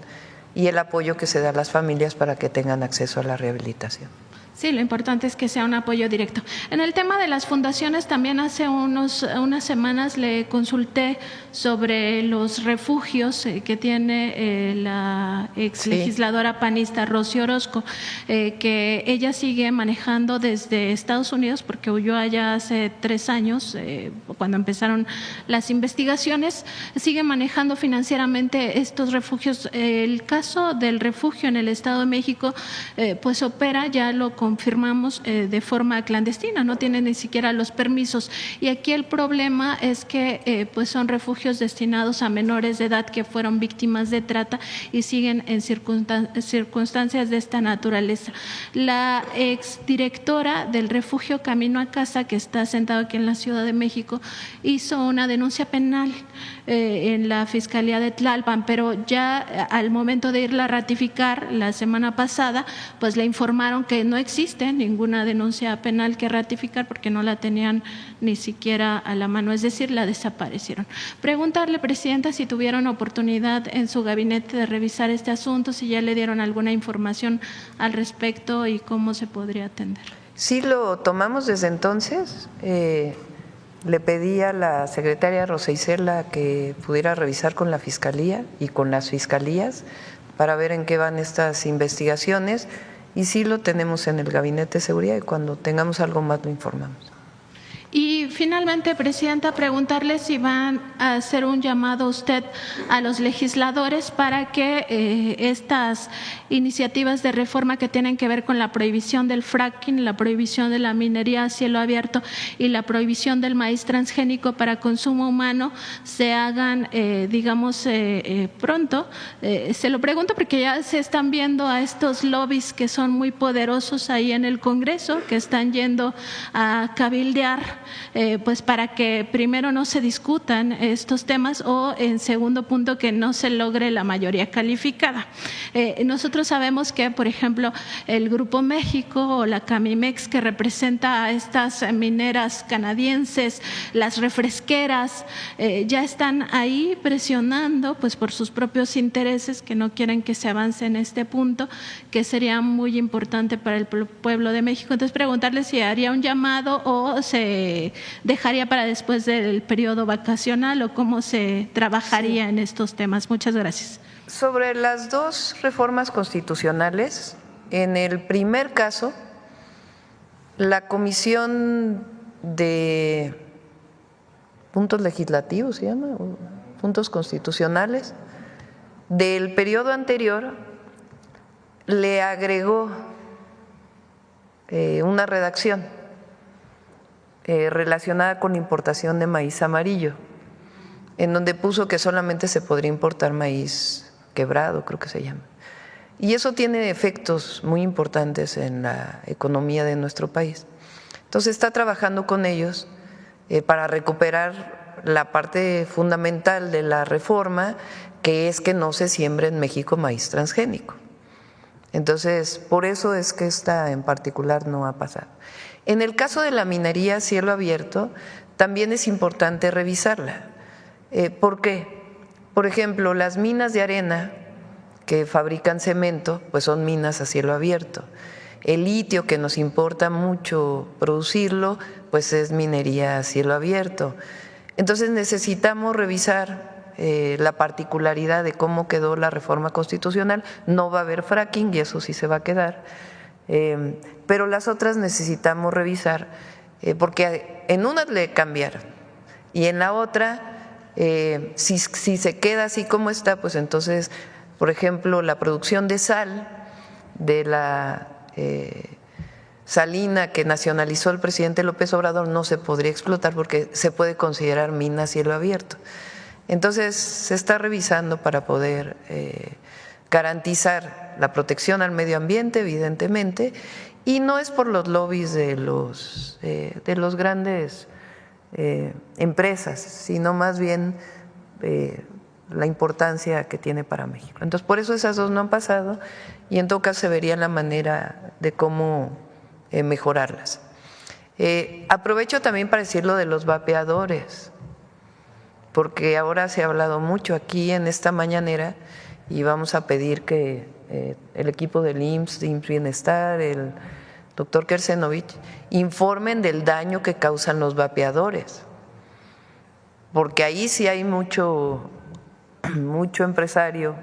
Speaker 1: y el apoyo que se da a las familias para que tengan acceso a la rehabilitación.
Speaker 5: Sí, lo importante es que sea un apoyo directo. En el tema de las fundaciones, también hace unas semanas le consulté sobre los refugios que tiene la ex legisladora panista Rocío Orozco, que ella sigue manejando desde Estados Unidos, porque huyó allá hace 3 años, cuando empezaron las investigaciones, sigue manejando financieramente estos refugios. El caso del refugio en el Estado de México, pues opera, ya lo confirmamos, de forma clandestina, no tiene ni siquiera los permisos. Y aquí el problema es que pues son refugios destinados a menores de edad que fueron víctimas de trata y siguen en circunstancias de esta naturaleza. La exdirectora del refugio Camino a Casa, que está sentado aquí en la Ciudad de México, hizo una denuncia penal en la Fiscalía de Tlalpan, pero ya al momento de irla a ratificar la semana pasada, pues le informaron que no existe ninguna denuncia penal que ratificar porque no la tenían ni siquiera a la mano, es decir, la desaparecieron. Preguntarle, Presidenta, si tuvieron oportunidad en su gabinete de revisar este asunto, si ya le dieron alguna información al respecto y cómo se podría atender.
Speaker 1: Sí, lo tomamos desde entonces. Le pedí a la secretaria Rosa Isela que pudiera revisar con la Fiscalía y con las fiscalías para ver en qué van estas investigaciones, y sí lo tenemos en el Gabinete de Seguridad y cuando tengamos algo más lo informamos.
Speaker 5: Y finalmente, Presidenta, preguntarle si van a hacer un llamado usted a los legisladores para que estas iniciativas de reforma que tienen que ver con la prohibición del fracking, la prohibición de la minería a cielo abierto y la prohibición del maíz transgénico para consumo humano se hagan, digamos, pronto. Se lo pregunto porque ya se están viendo a estos lobbies que son muy poderosos ahí en el Congreso, que están yendo a cabildear, pues para que primero no se discutan estos temas o en segundo punto que no se logre la mayoría calificada. Nosotros sabemos que, por ejemplo, el Grupo México o la Camimex, que representa a estas mineras canadienses, las refresqueras, ya están ahí presionando pues por sus propios intereses, que no quieren que se avance en este punto, que sería muy importante para el pueblo de México. Entonces, preguntarle si haría un llamado o se dejaría para después del periodo vacacional o cómo se trabajaría en estos temas. Muchas gracias.
Speaker 1: Sobre las 2 reformas constitucionales, en el primer caso, la Comisión de Puntos Legislativos, ¿se llama? Puntos Constitucionales, del periodo anterior, le agregó una redacción relacionada con la importación de maíz amarillo, en donde puso que solamente se podría importar maíz quebrado, creo que se llama. Y eso tiene efectos muy importantes en la economía de nuestro país. Entonces está trabajando con ellos para recuperar la parte fundamental de la reforma, que es que no se siembre en México maíz transgénico. Entonces, por eso es que esta en particular no ha pasado. En el caso de la minería a cielo abierto, también es importante revisarla. ¿Por qué? Por ejemplo, las minas de arena que fabrican cemento, pues son minas a cielo abierto. El litio, que nos importa mucho producirlo, pues es minería a cielo abierto. Entonces necesitamos revisar la particularidad de cómo quedó la reforma constitucional. No va a haber fracking y eso sí se va a quedar, pero las otras necesitamos revisar porque en una le cambiaron y en la otra, si se queda así como está, pues entonces, por ejemplo, la producción de sal de la salina que nacionalizó el presidente López Obrador no se podría explotar porque se puede considerar mina a cielo abierto. Entonces se está revisando para poder garantizar la protección al medio ambiente, evidentemente, y no es por los lobbies de los grandes empresas, sino más bien la importancia que tiene para México. Entonces, por eso esas dos no han pasado y en todo caso se vería la manera de cómo mejorarlas. Aprovecho también para decir lo de los vapeadores, porque ahora se ha hablado mucho aquí en esta mañanera y vamos a pedir que el equipo del IMSS Bienestar, el doctor Kersenovich, informen del daño que causan los vapeadores, porque ahí sí hay mucho empresario,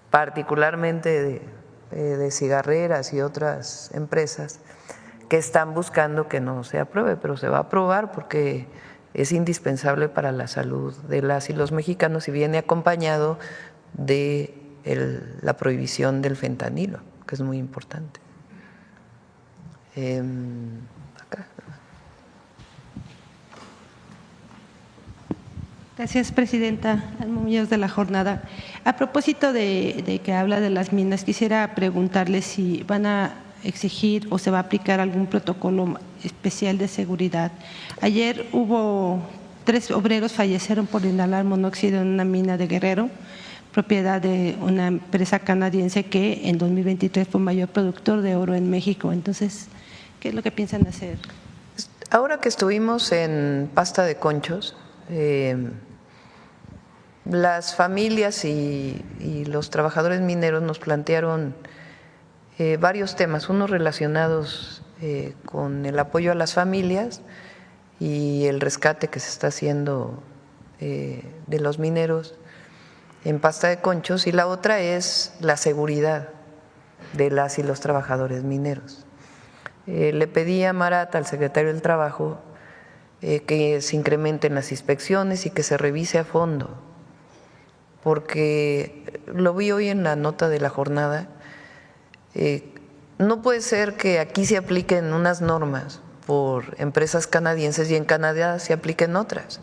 Speaker 1: particularmente de cigarreras y otras empresas, que están buscando que no se apruebe, pero se va a aprobar porque es indispensable para la salud de las y los mexicanos y viene acompañado de la prohibición del fentanilo, que es muy importante. Acá.
Speaker 6: Gracias, presidenta. Alma Muñoz de La Jornada. A propósito de que habla de las minas, quisiera preguntarle si van a exigir o se va a aplicar algún protocolo especial de seguridad. Ayer hubo 3 obreros fallecieron por inhalar monóxido en una mina de Guerrero, propiedad de una empresa canadiense que en 2023 fue mayor productor de oro en México. Entonces, ¿qué es lo que piensan hacer?
Speaker 1: Ahora que estuvimos en Pasta de Conchos, las familias y los trabajadores mineros nos plantearon varios temas, unos relacionados con el apoyo a las familias y el rescate que se está haciendo de los mineros en Pasta de Conchos, y la otra es la seguridad de las y los trabajadores mineros. Le pedí a Marat, al secretario del Trabajo, que se incrementen las inspecciones y que se revise a fondo, porque lo vi hoy en la nota de La Jornada. No puede ser que aquí se apliquen unas normas por empresas canadienses y en Canadá se apliquen otras.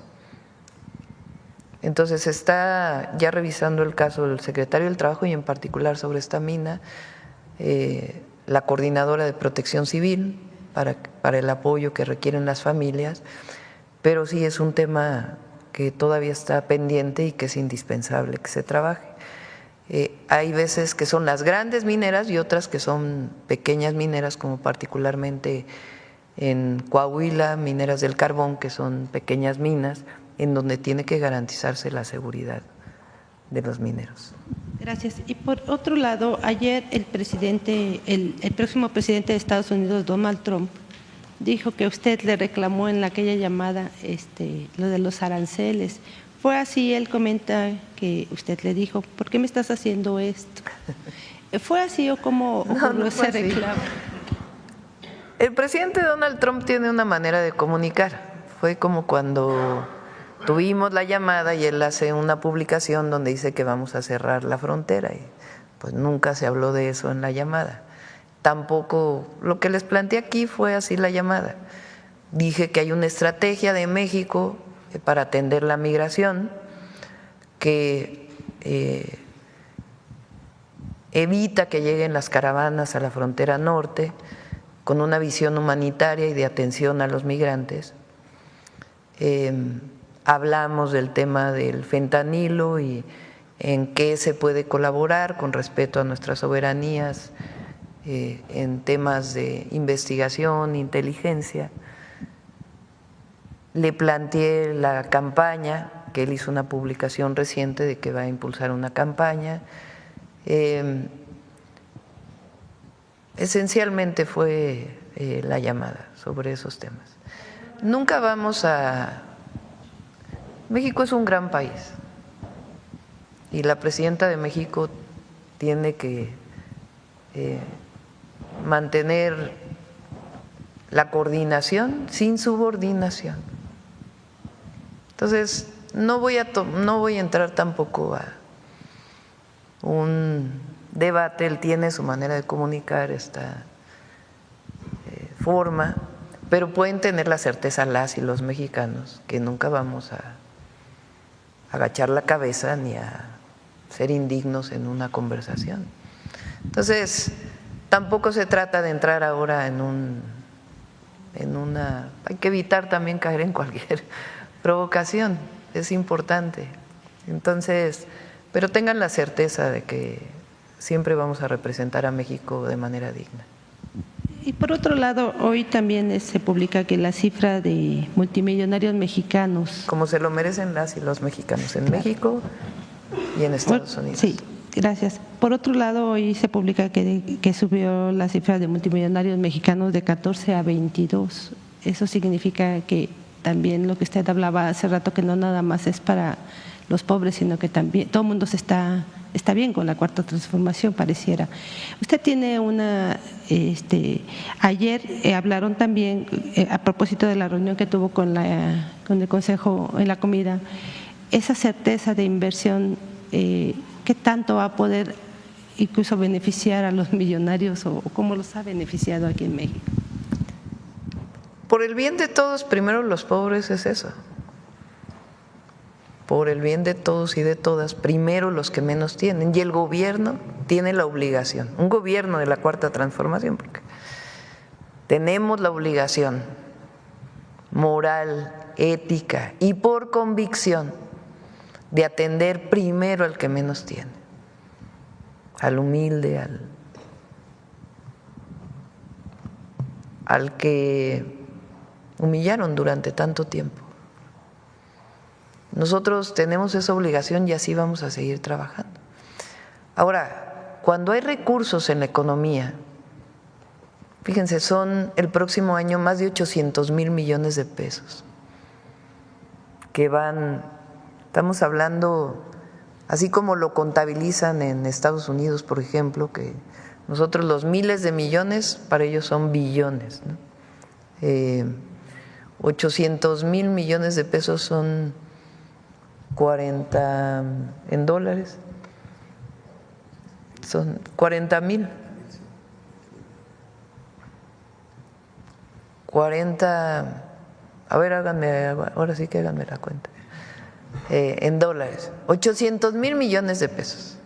Speaker 1: Entonces está ya revisando el caso del secretario del Trabajo y en particular sobre esta mina, la coordinadora de Protección Civil para el apoyo que requieren las familias, pero sí es un tema que todavía está pendiente y que es indispensable que se trabaje. Hay veces que son las grandes mineras y otras que son pequeñas mineras, como particularmente en Coahuila, Mineras del Carbón, que son pequeñas minas, en donde tiene que garantizarse la seguridad de los mineros.
Speaker 6: Gracias. Y por otro lado, ayer el próximo presidente de Estados Unidos, Donald Trump, dijo que usted le reclamó en aquella llamada lo de los aranceles. ¿Fue así? Él comenta que usted le dijo, ¿por qué me estás haciendo esto? ¿Fue así o cómo ocurrió ese reclamo?
Speaker 1: El presidente Donald Trump tiene una manera de comunicar. Fue como cuando tuvimos la llamada y él hace una publicación donde dice que vamos a cerrar la frontera y pues nunca se habló de eso en la llamada. Tampoco lo que les planteé aquí fue así la llamada. Dije que hay una estrategia de México para atender la migración que evita que lleguen las caravanas a la frontera norte con una visión humanitaria y de atención a los migrantes. Hablamos del tema del fentanilo y en qué se puede colaborar con respeto a nuestras soberanías en temas de investigación, inteligencia. le planteé la campaña, que él hizo una publicación reciente de que va a impulsar una campaña. Esencialmente fue la llamada sobre esos temas. Nunca vamos a… México es un gran país y la presidenta de México tiene que mantener la coordinación sin subordinación. Entonces, no voy a entrar tampoco a un debate. Él tiene su manera de comunicar esta forma, pero pueden tener la certeza las y los mexicanos que nunca vamos a agachar la cabeza ni a ser indignos en una conversación. Entonces, tampoco se trata de entrar ahora en una… Hay que evitar también caer en cualquier provocación, es importante. Entonces, pero tengan la certeza de que siempre vamos a representar a México de manera digna.
Speaker 6: Y por otro lado, hoy también se publica que la cifra de multimillonarios mexicanos…
Speaker 1: Como se lo merecen las y los mexicanos en México y en Estados Unidos.
Speaker 6: Sí, gracias. Por otro lado, hoy se publica que subió la cifra de multimillonarios mexicanos de 14 a 22. Eso significa que también lo que usted hablaba hace rato, que no nada más es para los pobres, sino que también todo el mundo está bien con la cuarta transformación, pareciera. Usted tiene ayer hablaron también, a propósito de la reunión que tuvo con el Consejo en la comida, esa certeza de inversión, ¿qué tanto va a poder incluso beneficiar a los millonarios o cómo los ha beneficiado aquí en México?
Speaker 1: Por el bien de todos, primero los pobres es eso. Por el bien de todos y de todas, primero los que menos tienen. Y el gobierno tiene la obligación, un gobierno de la cuarta transformación, porque tenemos la obligación moral, ética y por convicción de atender primero al que menos tiene, al humilde, al que humillaron durante tanto tiempo. Nosotros tenemos esa obligación y así vamos a seguir trabajando. Ahora, cuando hay recursos en la economía, fíjense, son el próximo año más de 800,000 millones de pesos que van, estamos hablando, así como lo contabilizan en Estados Unidos, por ejemplo, que nosotros los miles de millones, para ellos son billones, ¿no? 800,000 millones de pesos son 40 en dólares, son 40,000. 40, a ver, ahora sí que háganme la cuenta, en dólares, 800,000 millones de pesos.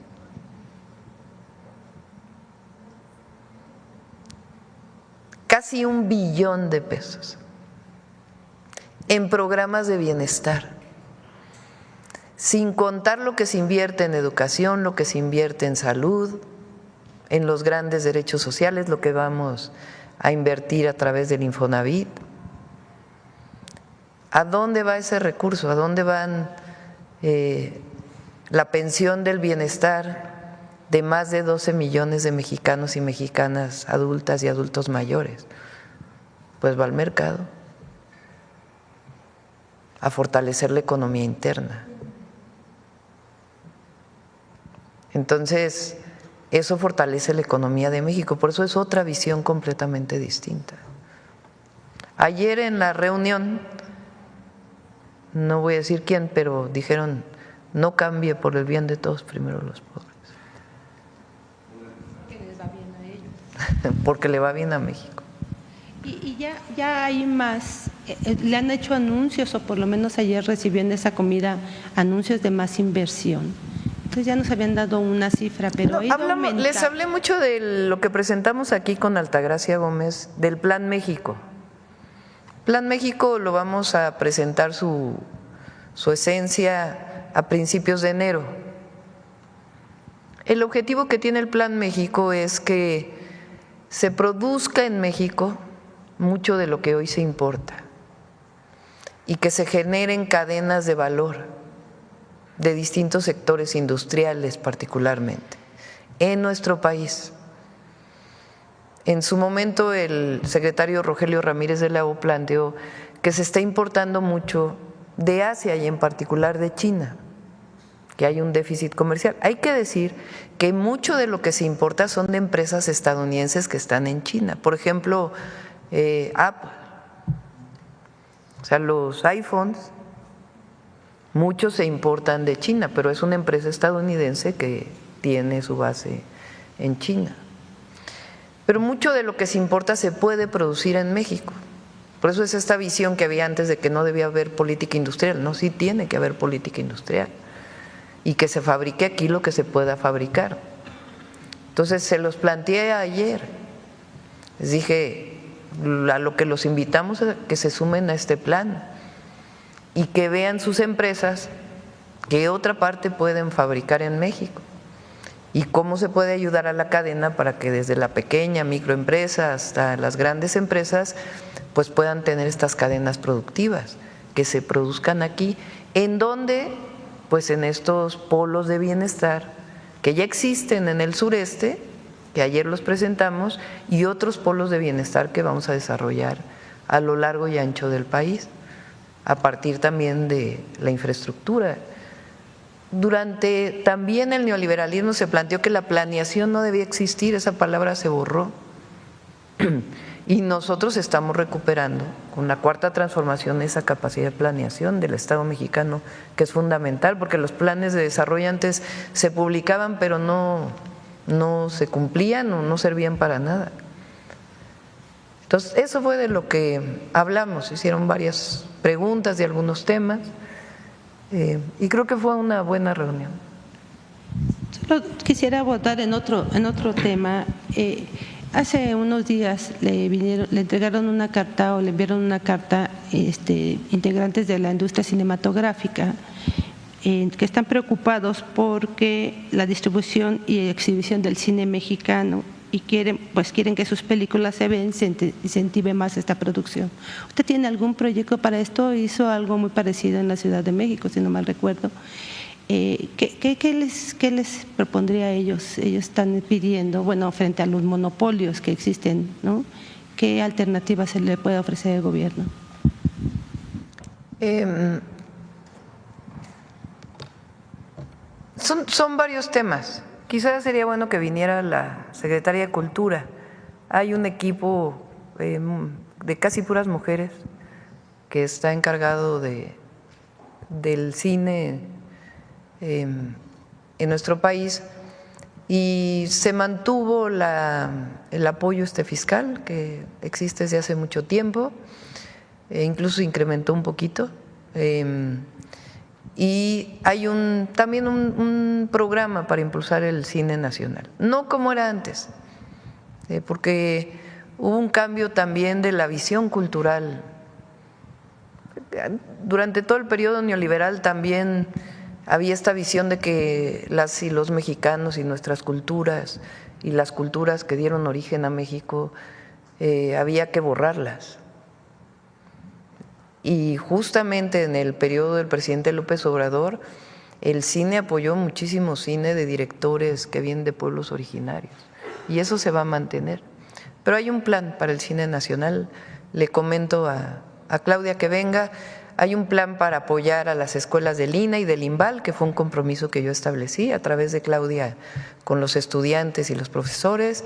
Speaker 1: Casi 1 billón de pesos en programas de bienestar, sin contar lo que se invierte en educación, lo que se invierte en salud, en los grandes derechos sociales, lo que vamos a invertir a través del Infonavit. ¿A dónde va ese recurso? ¿A dónde van la pensión del bienestar de más de 12 millones de mexicanos y mexicanas adultas y adultos mayores? Pues va al mercado, a fortalecer la economía interna. Entonces, eso fortalece la economía de México, por eso es otra visión completamente distinta. Ayer en la reunión, no voy a decir quién, pero dijeron, no cambie por el bien de todos, primero los pobres.
Speaker 6: Que les va bien a ellos.
Speaker 1: Porque le va bien a México.
Speaker 6: Y ya hay más, le han hecho anuncios, o por lo menos ayer recibió en esa comida anuncios de más inversión. Entonces ya nos habían dado una cifra, pero
Speaker 1: les hablé mucho de lo que presentamos aquí con Altagracia Gómez, del Plan México. Plan México lo vamos a presentar su esencia a principios de enero. El objetivo que tiene el Plan México es que se produzca en México mucho de lo que hoy se importa y que se generen cadenas de valor de distintos sectores industriales particularmente en nuestro país. En su momento el secretario Rogelio Ramírez de la O planteó que se está importando mucho de Asia y en particular de China, que hay un déficit comercial. Hay que decir que mucho de lo que se importa son de empresas estadounidenses que están en China. Por ejemplo, Apple, o sea, los iPhones, muchos se importan de China, pero es una empresa estadounidense que tiene su base en China. Pero mucho de lo que se importa se puede producir en México. Por eso es esta visión que había antes de que no debía haber política industrial. No, sí tiene que haber política industrial y que se fabrique aquí lo que se pueda fabricar. Entonces se los planteé ayer. Les dije a lo que los invitamos a que se sumen a este plan y que vean sus empresas qué otra parte pueden fabricar en México y cómo se puede ayudar a la cadena para que desde la pequeña microempresa hasta las grandes empresas pues puedan tener estas cadenas productivas que se produzcan aquí, en donde pues en estos polos de bienestar que ya existen en el sureste, que ayer los presentamos, y otros polos de bienestar que vamos a desarrollar a lo largo y ancho del país, a partir también de la infraestructura. Durante también el neoliberalismo se planteó que la planeación no debía existir, esa palabra se borró. Y nosotros estamos recuperando con la cuarta transformación esa capacidad de planeación del Estado mexicano, que es fundamental, porque los planes de desarrollo antes se publicaban pero no se cumplían o no servían para nada. Entonces, eso fue de lo que hablamos, hicieron varias preguntas de algunos temas y creo que fue una buena reunión.
Speaker 6: Solo quisiera abordar en otro tema. Hace unos días le entregaron una carta o le enviaron una carta integrantes de la industria cinematográfica que están preocupados porque la distribución y exhibición del cine mexicano y quieren que sus películas se vean, se incentive más esta producción. ¿Usted tiene algún proyecto para esto? Hizo algo muy parecido en la Ciudad de México, si no mal recuerdo. ¿Qué les propondría a ellos? Ellos están pidiendo, bueno, frente a los monopolios que existen, ¿no? ¿Qué alternativas se le puede ofrecer al gobierno?
Speaker 1: Son varios temas. Quizás sería bueno que viniera la Secretaría de Cultura. Hay un equipo de casi puras mujeres que está encargado del cine en nuestro país y se mantuvo el apoyo fiscal que existe desde hace mucho tiempo, incluso incrementó un poquito. Y hay también un programa para impulsar el cine nacional, no como era antes, porque hubo un cambio también de la visión cultural. Durante todo el periodo neoliberal también había esta visión de que las y los mexicanos y nuestras culturas y las culturas que dieron origen a México había que borrarlas. Y justamente en el periodo del presidente López Obrador, el cine apoyó muchísimo cine de directores que vienen de pueblos originarios y eso se va a mantener. Pero hay un plan para el cine nacional, le comento a Claudia que venga. Hay un plan para apoyar a las escuelas del INA y del INVAL, que fue un compromiso que yo establecí a través de Claudia con los estudiantes y los profesores,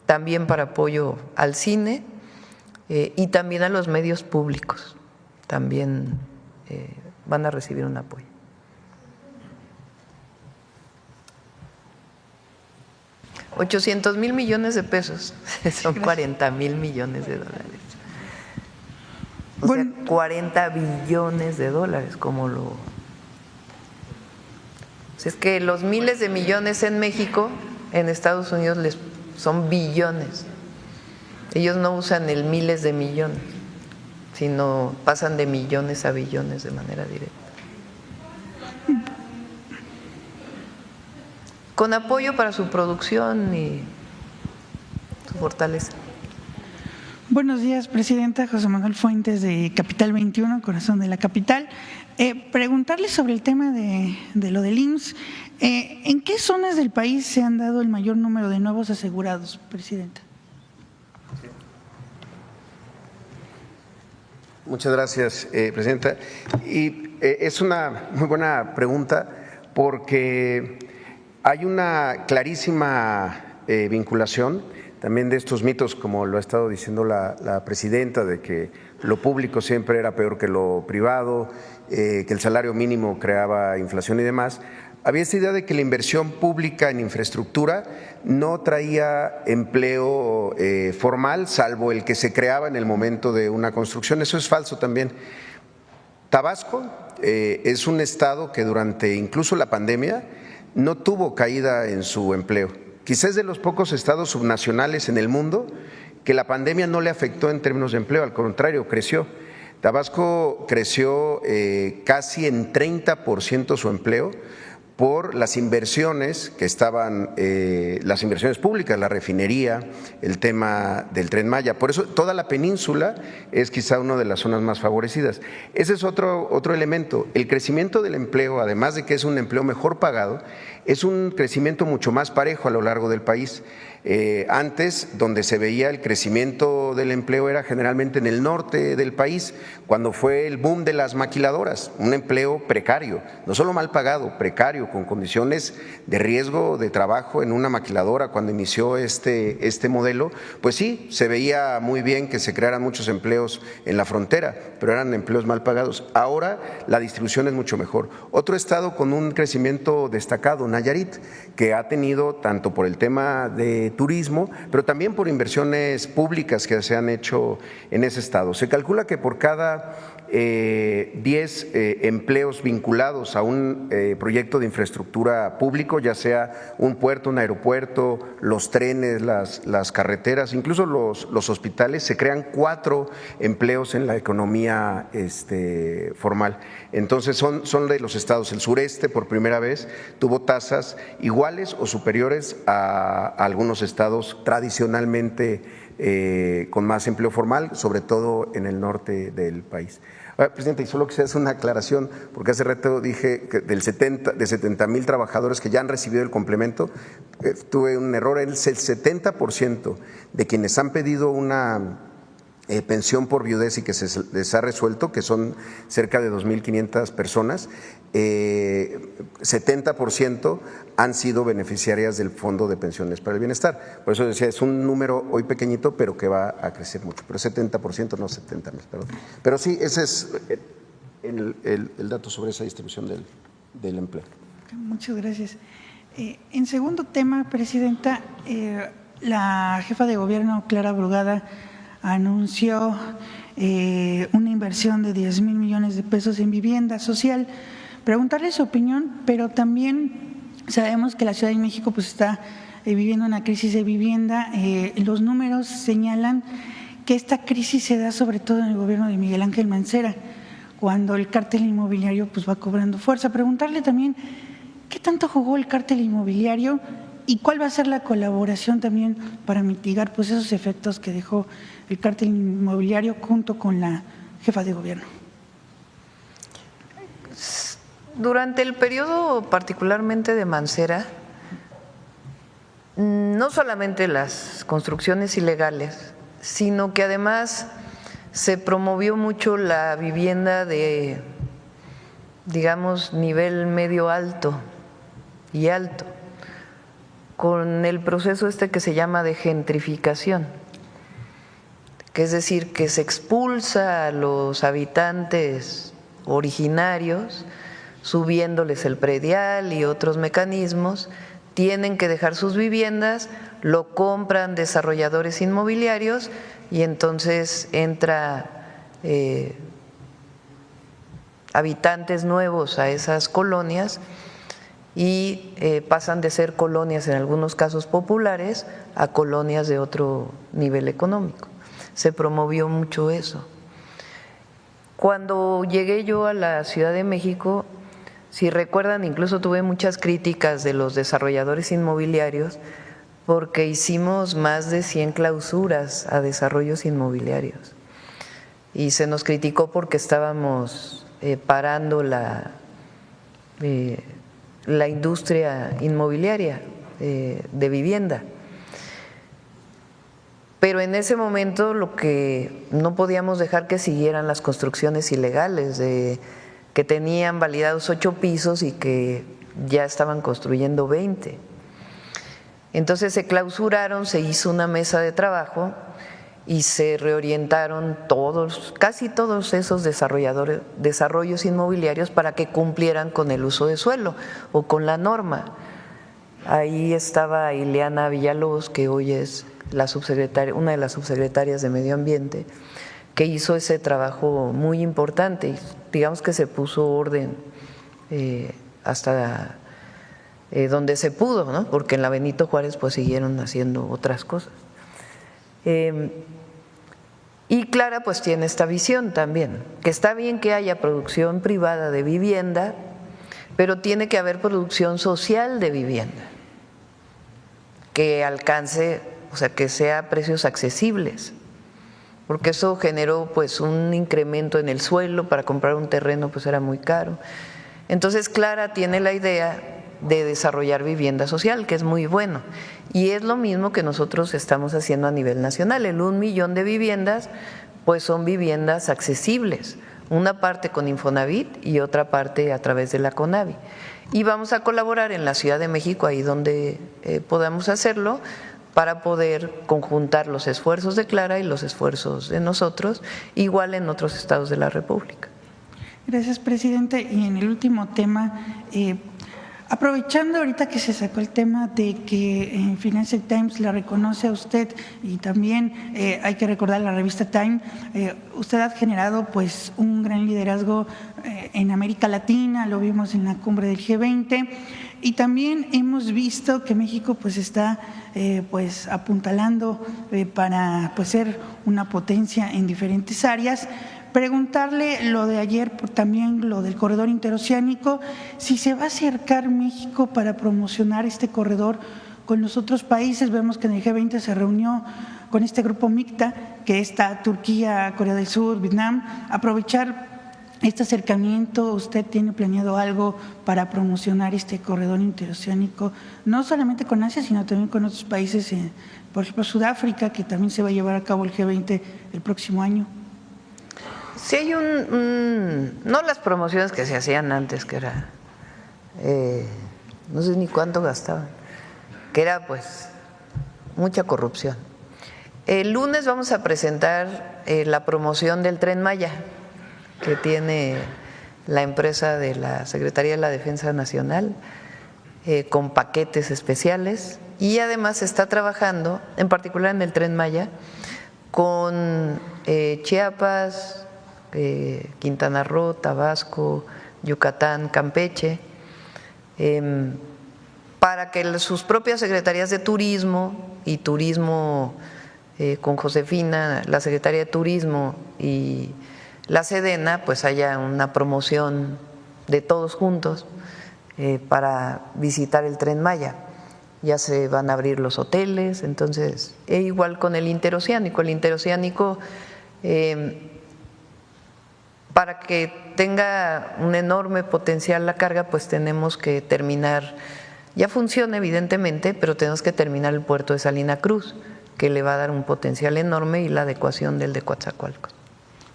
Speaker 1: también para apoyo al cine y también a los medios públicos, también van a recibir un apoyo. $800,000 millones de pesos, son 40,000 millones de dólares. O sea, 40 billones de dólares, como lo… O sea, es que los miles de millones en México, en Estados Unidos son billones. Ellos no usan el miles de millones, sino pasan de millones a billones de manera directa. Con apoyo para su producción y su fortaleza.
Speaker 7: Buenos días, presidenta. José Manuel Fuentes, de Capital 21, corazón de la capital. Preguntarle sobre el tema de lo del IMSS. ¿En qué zonas del país se han dado el mayor número de nuevos asegurados, presidenta?
Speaker 2: Muchas gracias, presidenta. Y es una muy buena pregunta porque hay una clarísima vinculación también de estos mitos, como lo ha estado diciendo la presidenta, de que lo público siempre era peor que lo privado, que el salario mínimo creaba inflación y demás. Había esta idea de que la inversión pública en infraestructura no traía empleo formal, salvo el que se creaba en el momento de una construcción. Eso es falso también. Tabasco es un estado que durante incluso la pandemia no tuvo caída en su empleo. Quizás es de los pocos estados subnacionales en el mundo que la pandemia no le afectó en términos de empleo, al contrario, creció. Tabasco creció casi en 30% su empleo por las inversiones que estaban, las inversiones públicas, la refinería, el tema del Tren Maya. Por eso toda la península es quizá una de las zonas más favorecidas. Ese es otro elemento. El crecimiento del empleo, además de que es un empleo mejor pagado, es un crecimiento mucho más parejo a lo largo del país. Antes, donde se veía el crecimiento del empleo era generalmente en el norte del país, cuando fue el boom de las maquiladoras, un empleo precario, no solo mal pagado, precario, con condiciones de riesgo de trabajo en una maquiladora. Cuando inició este modelo, pues sí, se veía muy bien que se crearan muchos empleos en la frontera, pero eran empleos mal pagados. Ahora la distribución es mucho mejor. Otro estado con un crecimiento destacado, Nayarit, que ha tenido, tanto por el tema de turismo, pero también por inversiones públicas que se han hecho en ese estado. Se calcula que por cada 10 empleos vinculados a un proyecto de infraestructura público, ya sea un puerto, un aeropuerto, los trenes, las carreteras, incluso los hospitales, se crean 4 empleos en la economía formal. Entonces son de los estados. El sureste por primera vez tuvo tasas iguales o superiores a algunos estados tradicionalmente con más empleo formal, sobre todo en el norte del país. Presidente, y solo quisiera hacer una aclaración, porque hace rato dije que de 70,000 trabajadores que ya han recibido el complemento, tuve un error. El 70% de quienes han pedido una pensión por viudez y que se les ha resuelto, que son cerca de 2,500 personas, 70% han sido beneficiarias del Fondo de Pensiones para el Bienestar. Por eso decía, es un número hoy pequeñito, pero que va a crecer mucho. Pero 70%, no 70,000, perdón. Pero sí, ese es el dato sobre esa distribución del empleo.
Speaker 7: Muchas gracias. En segundo tema, presidenta, la jefa de gobierno, Clara Brugada, anunció una inversión de 10,000 millones de pesos en vivienda social. Preguntarle su opinión, pero también sabemos que la Ciudad de México pues está viviendo una crisis de vivienda. Los números señalan que esta crisis se da sobre todo en el gobierno de Miguel Ángel Mancera, cuando el cártel inmobiliario pues va cobrando fuerza. Preguntarle también qué tanto jugó el cártel inmobiliario y cuál va a ser la colaboración también para mitigar pues esos efectos que dejó el cártel inmobiliario junto con la jefa de gobierno.
Speaker 1: Durante el periodo particularmente de Mancera, no solamente las construcciones ilegales, sino que además se promovió mucho la vivienda de, digamos, nivel medio alto y alto, con el proceso que se llama de gentrificación, que es decir, que se expulsa a los habitantes originarios, subiéndoles el predial y otros mecanismos, tienen que dejar sus viviendas, lo compran desarrolladores inmobiliarios y entonces entra habitantes nuevos a esas colonias y pasan de ser colonias en algunos casos populares a colonias de otro nivel económico. Se promovió mucho eso. Cuando llegué yo a la Ciudad de México, si recuerdan, incluso tuve muchas críticas de los desarrolladores inmobiliarios porque hicimos más de 100 clausuras a desarrollos inmobiliarios y se nos criticó porque estábamos parando la industria inmobiliaria de vivienda. Pero en ese momento lo que no podíamos dejar que siguieran las construcciones ilegales, que tenían validados 8 pisos y que ya estaban construyendo 20. Entonces se clausuraron, se hizo una mesa de trabajo y se reorientaron casi todos esos desarrollos inmobiliarios para que cumplieran con el uso de suelo o con la norma. Ahí estaba Ileana Villalobos, que hoy es una de las subsecretarias de Medio Ambiente, que hizo ese trabajo muy importante y digamos que se puso orden hasta donde se pudo, ¿no? Porque en la Benito Juárez pues siguieron haciendo otras cosas. Y Clara pues tiene esta visión también, que está bien que haya producción privada de vivienda, pero tiene que haber producción social de vivienda, que alcance, o sea, que sea a precios accesibles, porque eso generó pues un incremento en el suelo. Para comprar un terreno pues era muy caro. Entonces Clara tiene la idea de desarrollar vivienda social, que es muy bueno, y es lo mismo que nosotros estamos haciendo a nivel nacional. El 1 millón de viviendas pues son viviendas accesibles, una parte con Infonavit y otra parte a través de la CONAVI, y vamos a colaborar en la Ciudad de México, ahí donde podamos hacerlo, para poder conjuntar los esfuerzos de Clara y los esfuerzos de nosotros, igual en otros estados de la República.
Speaker 7: Gracias, presidente. Y en el último tema, aprovechando ahorita que se sacó el tema de que en Financial Times la reconoce a usted, y también hay que recordar la revista Time, usted ha generado pues un gran liderazgo en América Latina, lo vimos en la cumbre del G20, y también hemos visto que México pues está pues apuntalando para pues ser una potencia en diferentes áreas. Preguntarle lo de ayer, también lo del corredor interoceánico, si se va a acercar México para promocionar este corredor con los otros países. Vemos que en el G20 se reunió con este grupo MICTA, que está Turquía, Corea del Sur, Vietnam. Aprovechar este acercamiento, ¿usted tiene planeado algo para promocionar este corredor interoceánico, no solamente con Asia, sino también con otros países, por ejemplo Sudáfrica, que también se va a llevar a cabo el G20 el próximo año?
Speaker 1: Sí hay no las promociones que se hacían antes, que era, no sé ni cuánto gastaban, que era pues mucha corrupción. El lunes vamos a presentar la promoción del Tren Maya, que tiene la empresa de la Secretaría de la Defensa Nacional, con paquetes especiales, y además se está trabajando, en particular en el Tren Maya, con Chiapas, Quintana Roo, Tabasco, Yucatán, Campeche, para que sus propias secretarías de turismo y turismo con Josefina, la Secretaría de Turismo y la Sedena, pues haya una promoción de todos juntos para visitar el Tren Maya. Ya se van a abrir los hoteles, entonces, igual con el interoceánico. El interoceánico, para que tenga un enorme potencial la carga, pues tenemos que terminar, ya funciona evidentemente, pero tenemos que terminar el puerto de Salina Cruz, que le va a dar un potencial enorme, y la adecuación del de Coatzacoalcos.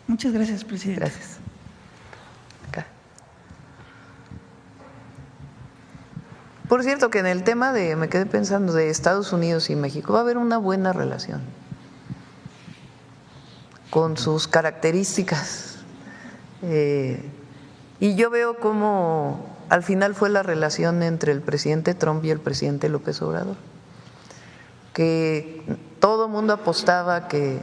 Speaker 7: Muchas gracias, presidente.
Speaker 1: Gracias. Acá. Por cierto, que en el tema me quedé pensando, de Estados Unidos y México, va a haber una buena relación, con sus características. Y yo veo cómo al final fue la relación entre el presidente Trump y el presidente López Obrador, que todo el mundo apostaba que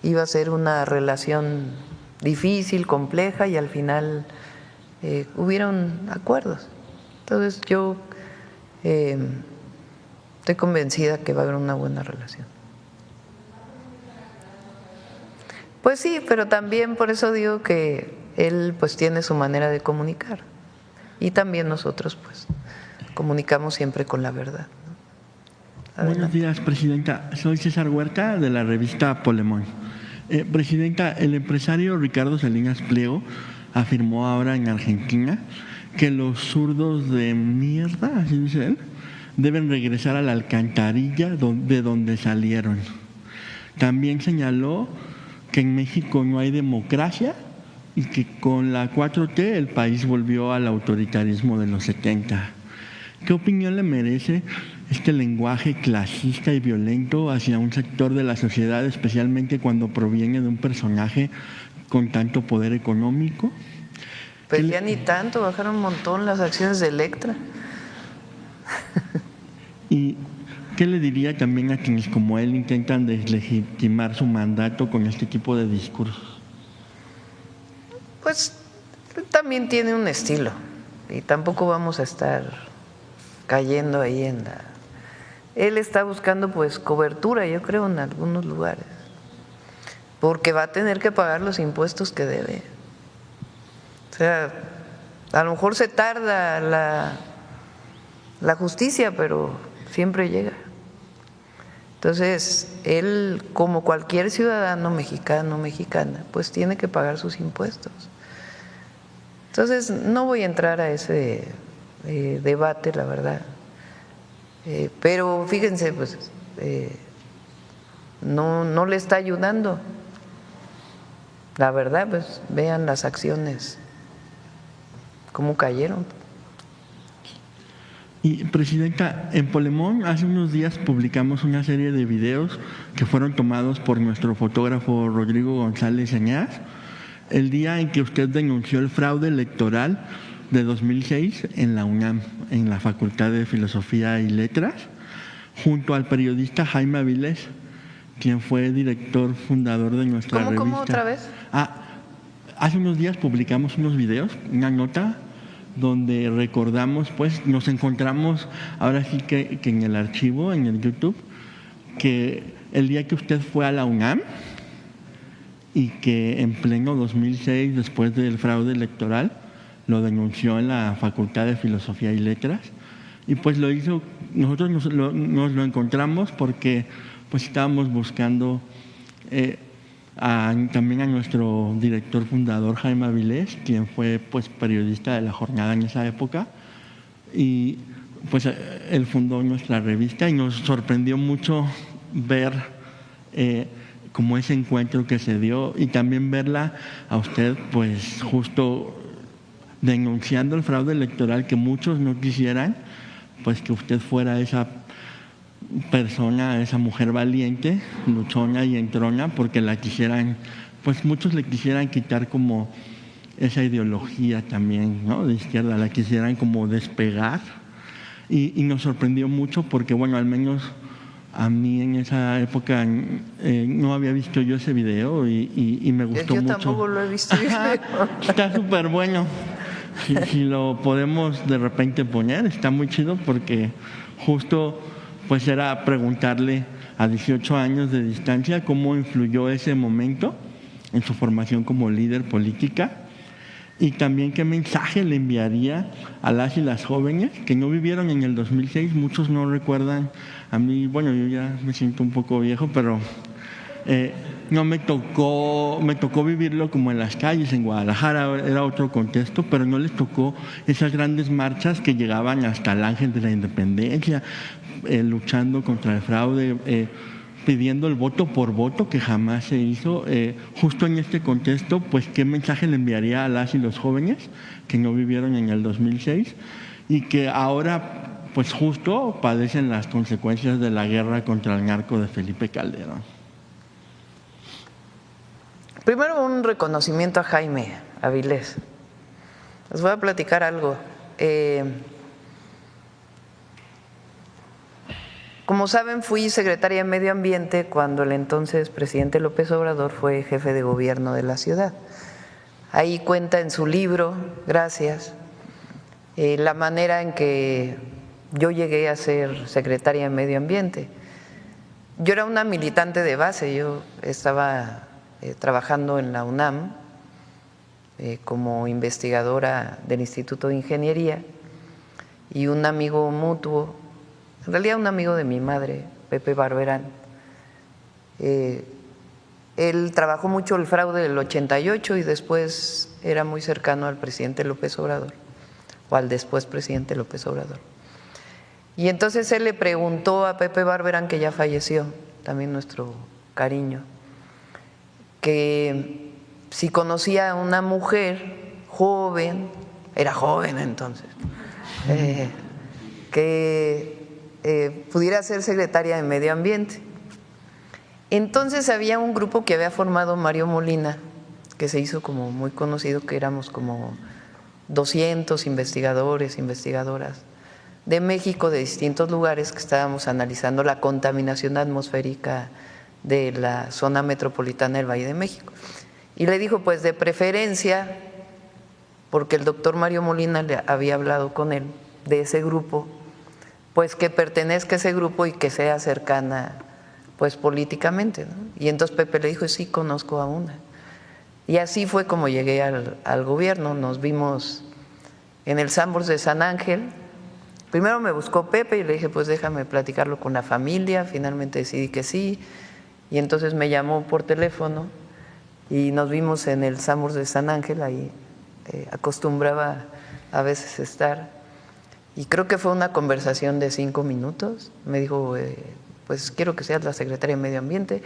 Speaker 1: iba a ser una relación difícil, compleja, y al final hubieron acuerdos. Entonces yo estoy convencida que va a haber una buena relación. Pues sí, pero también por eso digo que él pues tiene su manera de comunicar, y también nosotros pues comunicamos siempre con la verdad, ¿no?
Speaker 8: Buenos días, Presidenta. Soy César Huerta, de la revista Polemón. Presidenta, el empresario Ricardo Salinas Pliego afirmó ahora en Argentina que los zurdos de mierda, así dice él, deben regresar a la alcantarilla de donde salieron. También señaló que en México no hay democracia y que con la 4T el país volvió al autoritarismo de los 70. ¿Qué opinión le merece este lenguaje clasista y violento hacia un sector de la sociedad, especialmente cuando proviene de un personaje con tanto poder económico?
Speaker 1: Pues ya ni tanto, bajaron un montón las acciones de Electra.
Speaker 8: ¿Y qué le diría también a quienes como él intentan deslegitimar su mandato con este tipo de discursos?
Speaker 1: Pues también tiene un estilo y tampoco vamos a estar cayendo ahí en la… Él está buscando pues cobertura, yo creo, en algunos lugares, porque va a tener que pagar los impuestos que debe. O sea, a lo mejor se tarda la justicia, pero siempre llega. Entonces, él, como cualquier ciudadano mexicano o mexicana, pues tiene que pagar sus impuestos. Entonces, no voy a entrar a ese debate, la verdad. Pero fíjense, pues no le está ayudando. La verdad, pues vean las acciones, cómo cayeron.
Speaker 8: Y Presidenta, en Polemón hace unos días publicamos una serie de videos que fueron tomados por nuestro fotógrafo Rodrigo González Añaz el día en que usted denunció el fraude electoral de 2006 en la UNAM, en la Facultad de Filosofía y Letras, junto al periodista Jaime Avilés, quien fue director fundador de nuestra revista.
Speaker 1: ¿Cómo otra vez?
Speaker 8: Hace unos días publicamos unos videos, una nota donde recordamos, pues nos encontramos ahora sí que en el archivo, en el YouTube, que el día que usted fue a la UNAM y que en pleno 2006, después del fraude electoral, lo denunció en la Facultad de Filosofía y Letras, y pues lo hizo, nosotros nos lo encontramos porque pues estábamos buscando también a nuestro director fundador Jaime Avilés, quien fue pues periodista de La Jornada en esa época, y pues él fundó nuestra revista y nos sorprendió mucho ver como ese encuentro que se dio y también verla a usted pues justo denunciando el fraude electoral, que muchos no quisieran, pues que usted fuera esa persona, esa mujer valiente, luchona y entrona, porque la quisieran, pues muchos le quisieran quitar como esa ideología también, ¿no?, de izquierda, la quisieran como despegar, y nos sorprendió mucho porque, bueno, al menos a mí en esa época no había visto yo ese video y me gustó mucho.
Speaker 1: Yo tampoco lo he visto.
Speaker 8: Está súper bueno. Si lo podemos de repente poner, está muy chido porque justo pues era preguntarle a 18 años de distancia cómo influyó ese momento en su formación como líder política y también qué mensaje le enviaría a las y las jóvenes que no vivieron en el 2006. Muchos no recuerdan. A mí, bueno, yo ya me siento un poco viejo, pero no me tocó vivirlo como en las calles, en Guadalajara era otro contexto, pero no les tocó esas grandes marchas que llegaban hasta el Ángel de la Independencia, luchando contra el fraude, pidiendo el voto por voto, que jamás se hizo. Justo en este contexto, pues, ¿qué mensaje le enviaría a las y los jóvenes que no vivieron en el 2006 y que ahora, pues, justo padecen las consecuencias de la guerra contra el narco de Felipe Calderón?
Speaker 1: Primero, un reconocimiento a Jaime Avilés. Les voy a platicar algo. Como saben, fui secretaria de Medio Ambiente cuando el entonces presidente López Obrador fue jefe de gobierno de la ciudad. Ahí cuenta en su libro, gracias, la manera en que yo llegué a ser secretaria de Medio Ambiente. Yo era una militante de base, yo estaba trabajando en la UNAM como investigadora del Instituto de Ingeniería y un amigo mutuo en realidad un amigo de mi madre, Pepe Barberán. Él trabajó mucho el fraude del 88 y después era muy cercano al presidente López Obrador, o al después presidente López Obrador. Y entonces él le preguntó a Pepe Barberán, que ya falleció, también nuestro cariño, que si conocía a una mujer joven, era joven entonces, que pudiera ser secretaria de Medio Ambiente. Entonces había un grupo que había formado Mario Molina, que se hizo como muy conocido, que éramos como 200 investigadores, investigadoras de México, de distintos lugares, que estábamos analizando la contaminación atmosférica de la zona metropolitana del Valle de México. Y le dijo, pues de preferencia, porque el doctor Mario Molina le había hablado con él de ese grupo, pues que pertenezca a ese grupo y que sea cercana pues políticamente, ¿no? Y entonces Pepe le dijo, sí, conozco a una. Y así fue como llegué al gobierno. Nos vimos en el Sanborns de San Ángel. Primero me buscó Pepe y le dije, pues déjame platicarlo con la familia. Finalmente decidí que sí. Y entonces me llamó por teléfono y nos vimos en el Sanborns de San Ángel. Ahí acostumbraba a veces estar. Y creo que fue una conversación de 5 minutos. Me dijo, pues quiero que seas la secretaria de Medio Ambiente.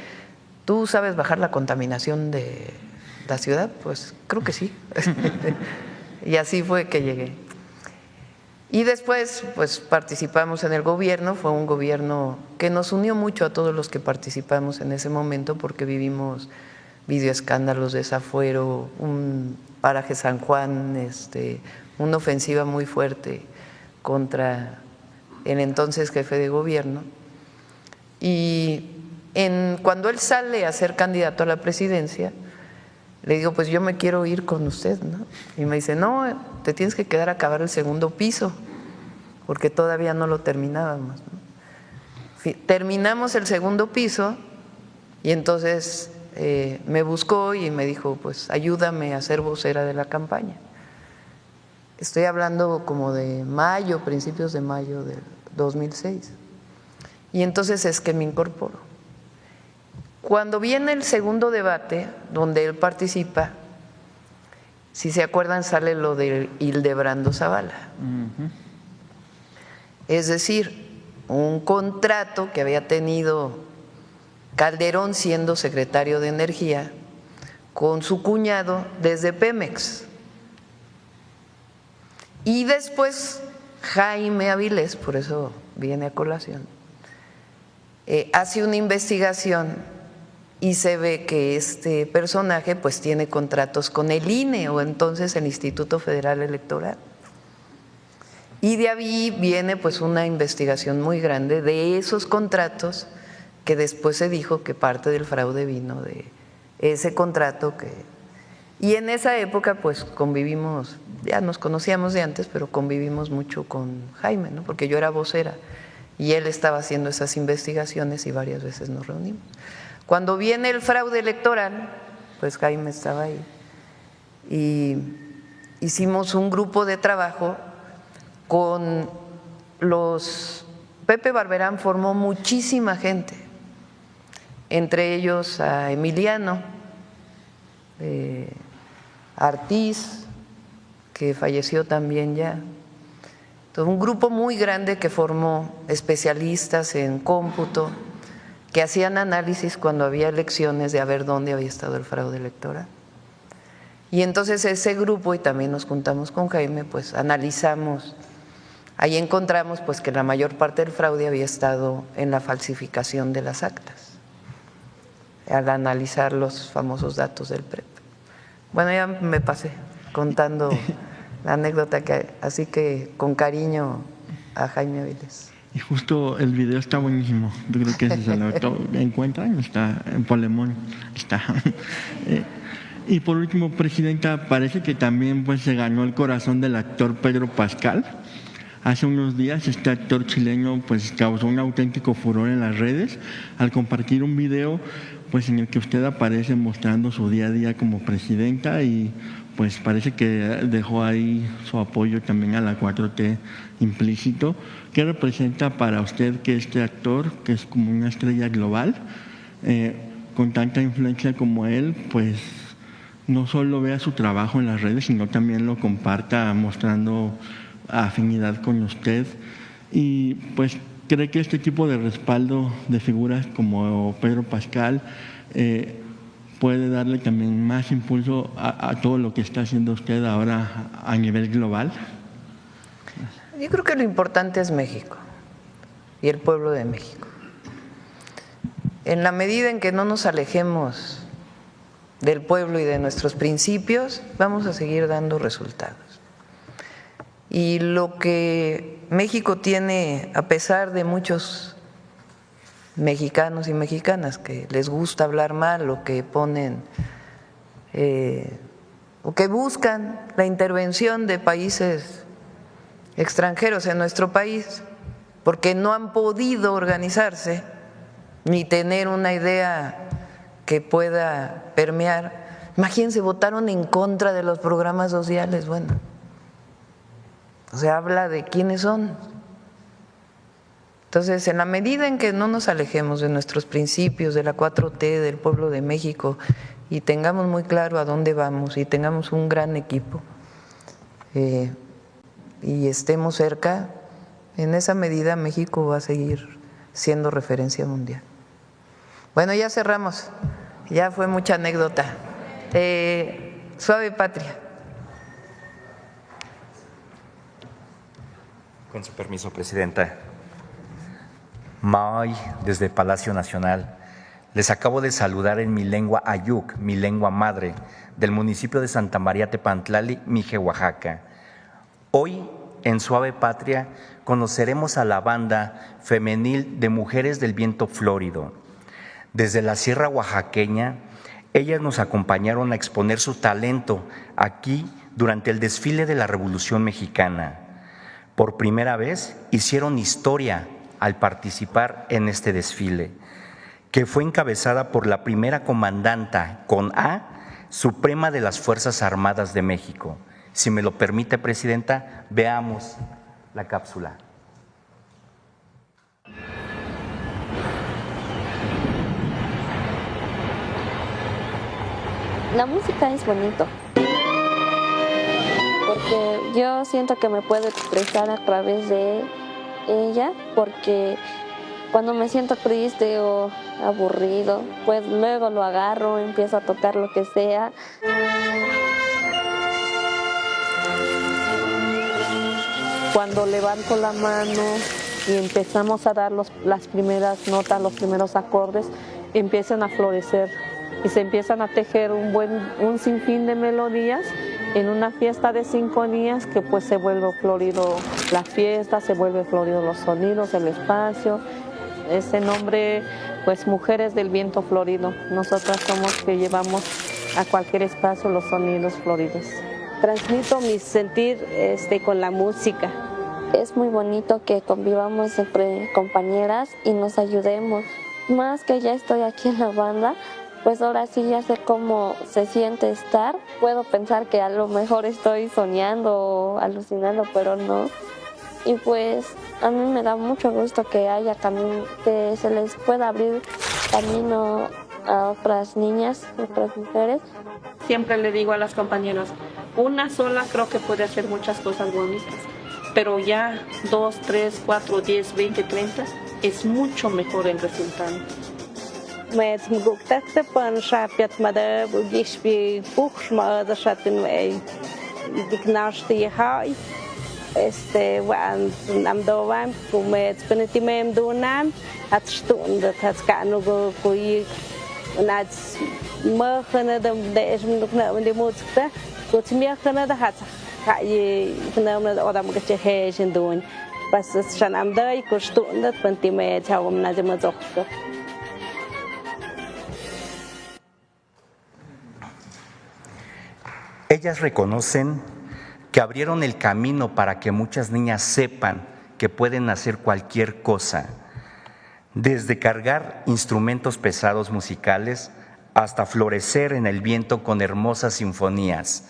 Speaker 1: ¿Tú sabes bajar la contaminación de la ciudad? Pues creo que sí. Y así fue que llegué. Y después, pues participamos en el gobierno. Fue un gobierno que nos unió mucho a todos los que participamos en ese momento, porque vivimos videoescándalos, desafuero, un paraje San Juan, una ofensiva muy fuerte contra el entonces jefe de gobierno. Y cuando él sale a ser candidato a la presidencia, le digo, pues yo me quiero ir con usted, ¿no? Y me dice, no, te tienes que quedar a acabar el segundo piso, porque todavía no lo terminábamos, ¿no? Terminamos el segundo piso y entonces me buscó y me dijo, pues ayúdame a ser vocera de la campaña. Estoy hablando como de mayo, principios de mayo del 2006. Y entonces es que me incorporo. Cuando viene el segundo debate, donde él participa, si se acuerdan, sale lo de Hildebrando Zavala. Es decir, un contrato que había tenido Calderón siendo secretario de Energía con su cuñado desde Pemex. Y después Jaime Avilés, por eso viene a colación, hace una investigación y se ve que este personaje pues tiene contratos con el INE, o entonces el Instituto Federal Electoral. Y de ahí viene pues una investigación muy grande de esos contratos, que después se dijo que parte del fraude vino de ese contrato y en esa época pues convivimos, ya nos conocíamos de antes, pero convivimos mucho con Jaime, ¿no? Porque yo era vocera y él estaba haciendo esas investigaciones y varias veces nos reunimos. Cuando viene el fraude electoral, pues Jaime estaba ahí y hicimos un grupo de trabajo con Pepe Barberán formó muchísima gente, entre ellos a Emiliano Artiz, que falleció también ya. Todo un grupo muy grande que formó especialistas en cómputo, que hacían análisis cuando había elecciones de a ver dónde había estado el fraude electoral. Y entonces ese grupo, y también nos juntamos con Jaime, pues analizamos, ahí encontramos pues que la mayor parte del fraude había estado en la falsificación de las actas, al analizar los famosos datos del PREP. Bueno, ya me pasé contando la anécdota, así que con cariño a Jaime Avilés.
Speaker 8: Y justo el video está buenísimo. Yo creo que si se lo encuentran, está en Polemón. Está. Y por último, Presidenta, parece que también pues se ganó el corazón del actor Pedro Pascal. Hace unos días este actor chileno pues causó un auténtico furor en las redes al compartir un video pues en el que usted aparece mostrando su día a día como presidenta y pues parece que dejó ahí su apoyo también a la 4T implícito. ¿Qué representa para usted que este actor, que es como una estrella global, con tanta influencia como él, pues no solo vea su trabajo en las redes, sino también lo comparta mostrando afinidad con usted? Y pues cree que este tipo de respaldo de figuras como Pedro Pascal puede darle también más impulso a todo lo que está haciendo usted ahora a nivel global.
Speaker 1: Yo creo que lo importante es México y el pueblo de México. En la medida en que no nos alejemos del pueblo y de nuestros principios, vamos a seguir dando resultados. Y lo que México tiene, a pesar de muchos mexicanos y mexicanas que les gusta hablar mal o que ponen o que buscan la intervención de países extranjeros en nuestro país porque no han podido organizarse ni tener una idea que pueda permear. Imagínense, votaron en contra de los programas sociales. Bueno, o sea, habla de quiénes son. Entonces, en la medida en que no nos alejemos de nuestros principios, de la 4T, del pueblo de México, y tengamos muy claro a dónde vamos y tengamos un gran equipo y estemos cerca, en esa medida México va a seguir siendo referencia mundial. Bueno, ya cerramos, ya fue mucha anécdota. Suave Patria.
Speaker 9: Con su permiso, Presidenta. May, desde Palacio Nacional, les acabo de saludar en mi lengua ayuk, mi lengua madre, del municipio de Santa María Tepantlali, Mije, Oaxaca. Hoy, en Suave Patria, conoceremos a la banda femenil de Mujeres del Viento Flórido. Desde la Sierra Oaxaqueña, ellas nos acompañaron a exponer su talento aquí durante el desfile de la Revolución Mexicana. Por primera vez hicieron historia al participar en este desfile, que fue encabezada por la primera comandanta con A suprema de las Fuerzas Armadas de México. Si me lo permite, Presidenta, veamos la cápsula.
Speaker 10: La música es bonito, porque yo siento que me puedo expresar a través de ella, porque cuando me siento triste o aburrido, pues luego lo agarro, empiezo a tocar lo que sea. Cuando levanto la mano y empezamos a dar las primeras notas, los primeros acordes, empiezan a florecer y se empiezan a tejer un sinfín de melodías en una fiesta de 5 días que pues se vuelve florido la fiesta, se vuelve florido los sonidos, el espacio. Ese nombre, pues Mujeres del Viento Florido. Nosotras somos que llevamos a cualquier espacio los sonidos floridos.
Speaker 11: Transmito mi sentir con la música.
Speaker 10: Es muy bonito que convivamos entre compañeras y nos ayudemos. Más que ya estoy aquí en la banda, pues ahora sí ya sé cómo se siente estar. Puedo pensar que a lo mejor estoy soñando o alucinando, pero no. Y pues a mí me da mucho gusto que haya que se les pueda abrir camino a otras niñas, otras mujeres.
Speaker 11: Siempre le digo a las compañeras, una sola creo que puede hacer muchas cosas bonitas, pero ya 2, 3, 4, 10, 20, 30 es mucho mejor el resultado.
Speaker 9: Ellas reconocen que abrieron el camino para que muchas niñas sepan que pueden hacer cualquier cosa, desde cargar instrumentos pesados musicales hasta florecer en el viento con hermosas sinfonías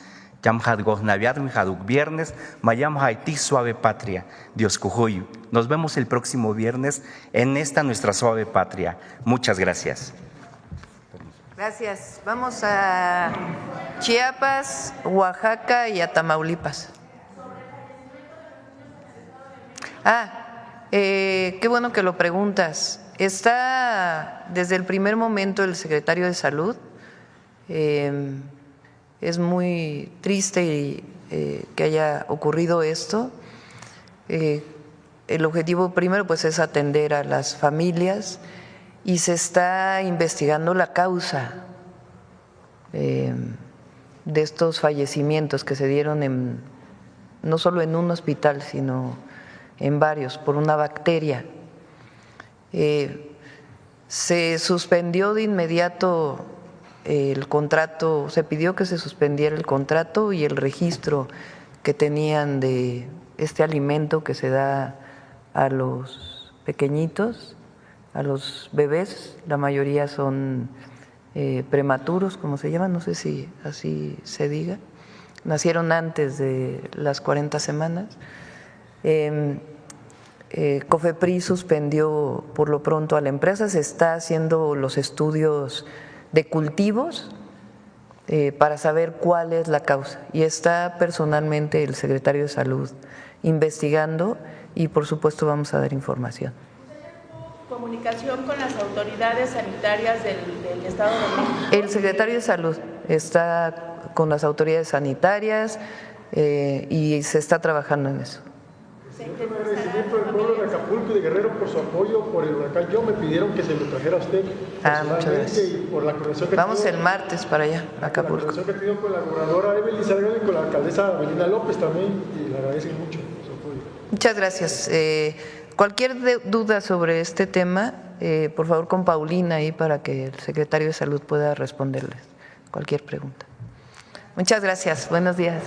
Speaker 9: viernes, Mayam Haití Suave Patria, Dios Cujuy. Nos vemos el próximo viernes en esta nuestra suave patria. Muchas gracias.
Speaker 1: Gracias. Vamos a Chiapas, Oaxaca y a Tamaulipas. Qué bueno que lo preguntas. Está desde el primer momento el secretario de Salud. Es muy triste que haya ocurrido esto. El objetivo primero pues es atender a las familias y se está investigando la causa de estos fallecimientos que se dieron no solo en un hospital, sino en varios, por una bacteria. Se suspendió de inmediato el contrato, se pidió que se suspendiera el contrato y el registro que tenían de este alimento que se da a los pequeñitos, a los bebés, la mayoría son prematuros, como se llaman, no sé si así se diga, nacieron antes de las 40 semanas. COFEPRIS suspendió por lo pronto a la empresa, se está haciendo los estudios de cultivos para saber cuál es la causa y está personalmente el secretario de Salud investigando y por supuesto vamos a dar información.
Speaker 12: ¿Comunicación con las autoridades sanitarias del Estado de México?
Speaker 1: El secretario de Salud está con las autoridades sanitarias y se está trabajando en eso.
Speaker 13: Un agradecimiento del pueblo de Acapulco y de Guerrero por su apoyo por el huracán. Yo me pidieron que se lo trajera a usted.
Speaker 1: Muchas gracias.
Speaker 13: Y por la coordinación que
Speaker 1: vamos el martes para allá, a Acapulco.
Speaker 13: La coordinación que he tenido con la gobernadora Evelyn Salgado y con la alcaldesa Belinda López también, y le agradezco mucho su apoyo.
Speaker 1: Muchas gracias. Cualquier duda sobre este tema, por favor con Paulina ahí para que el secretario de Salud pueda responderles cualquier pregunta. Muchas gracias. Buenos días.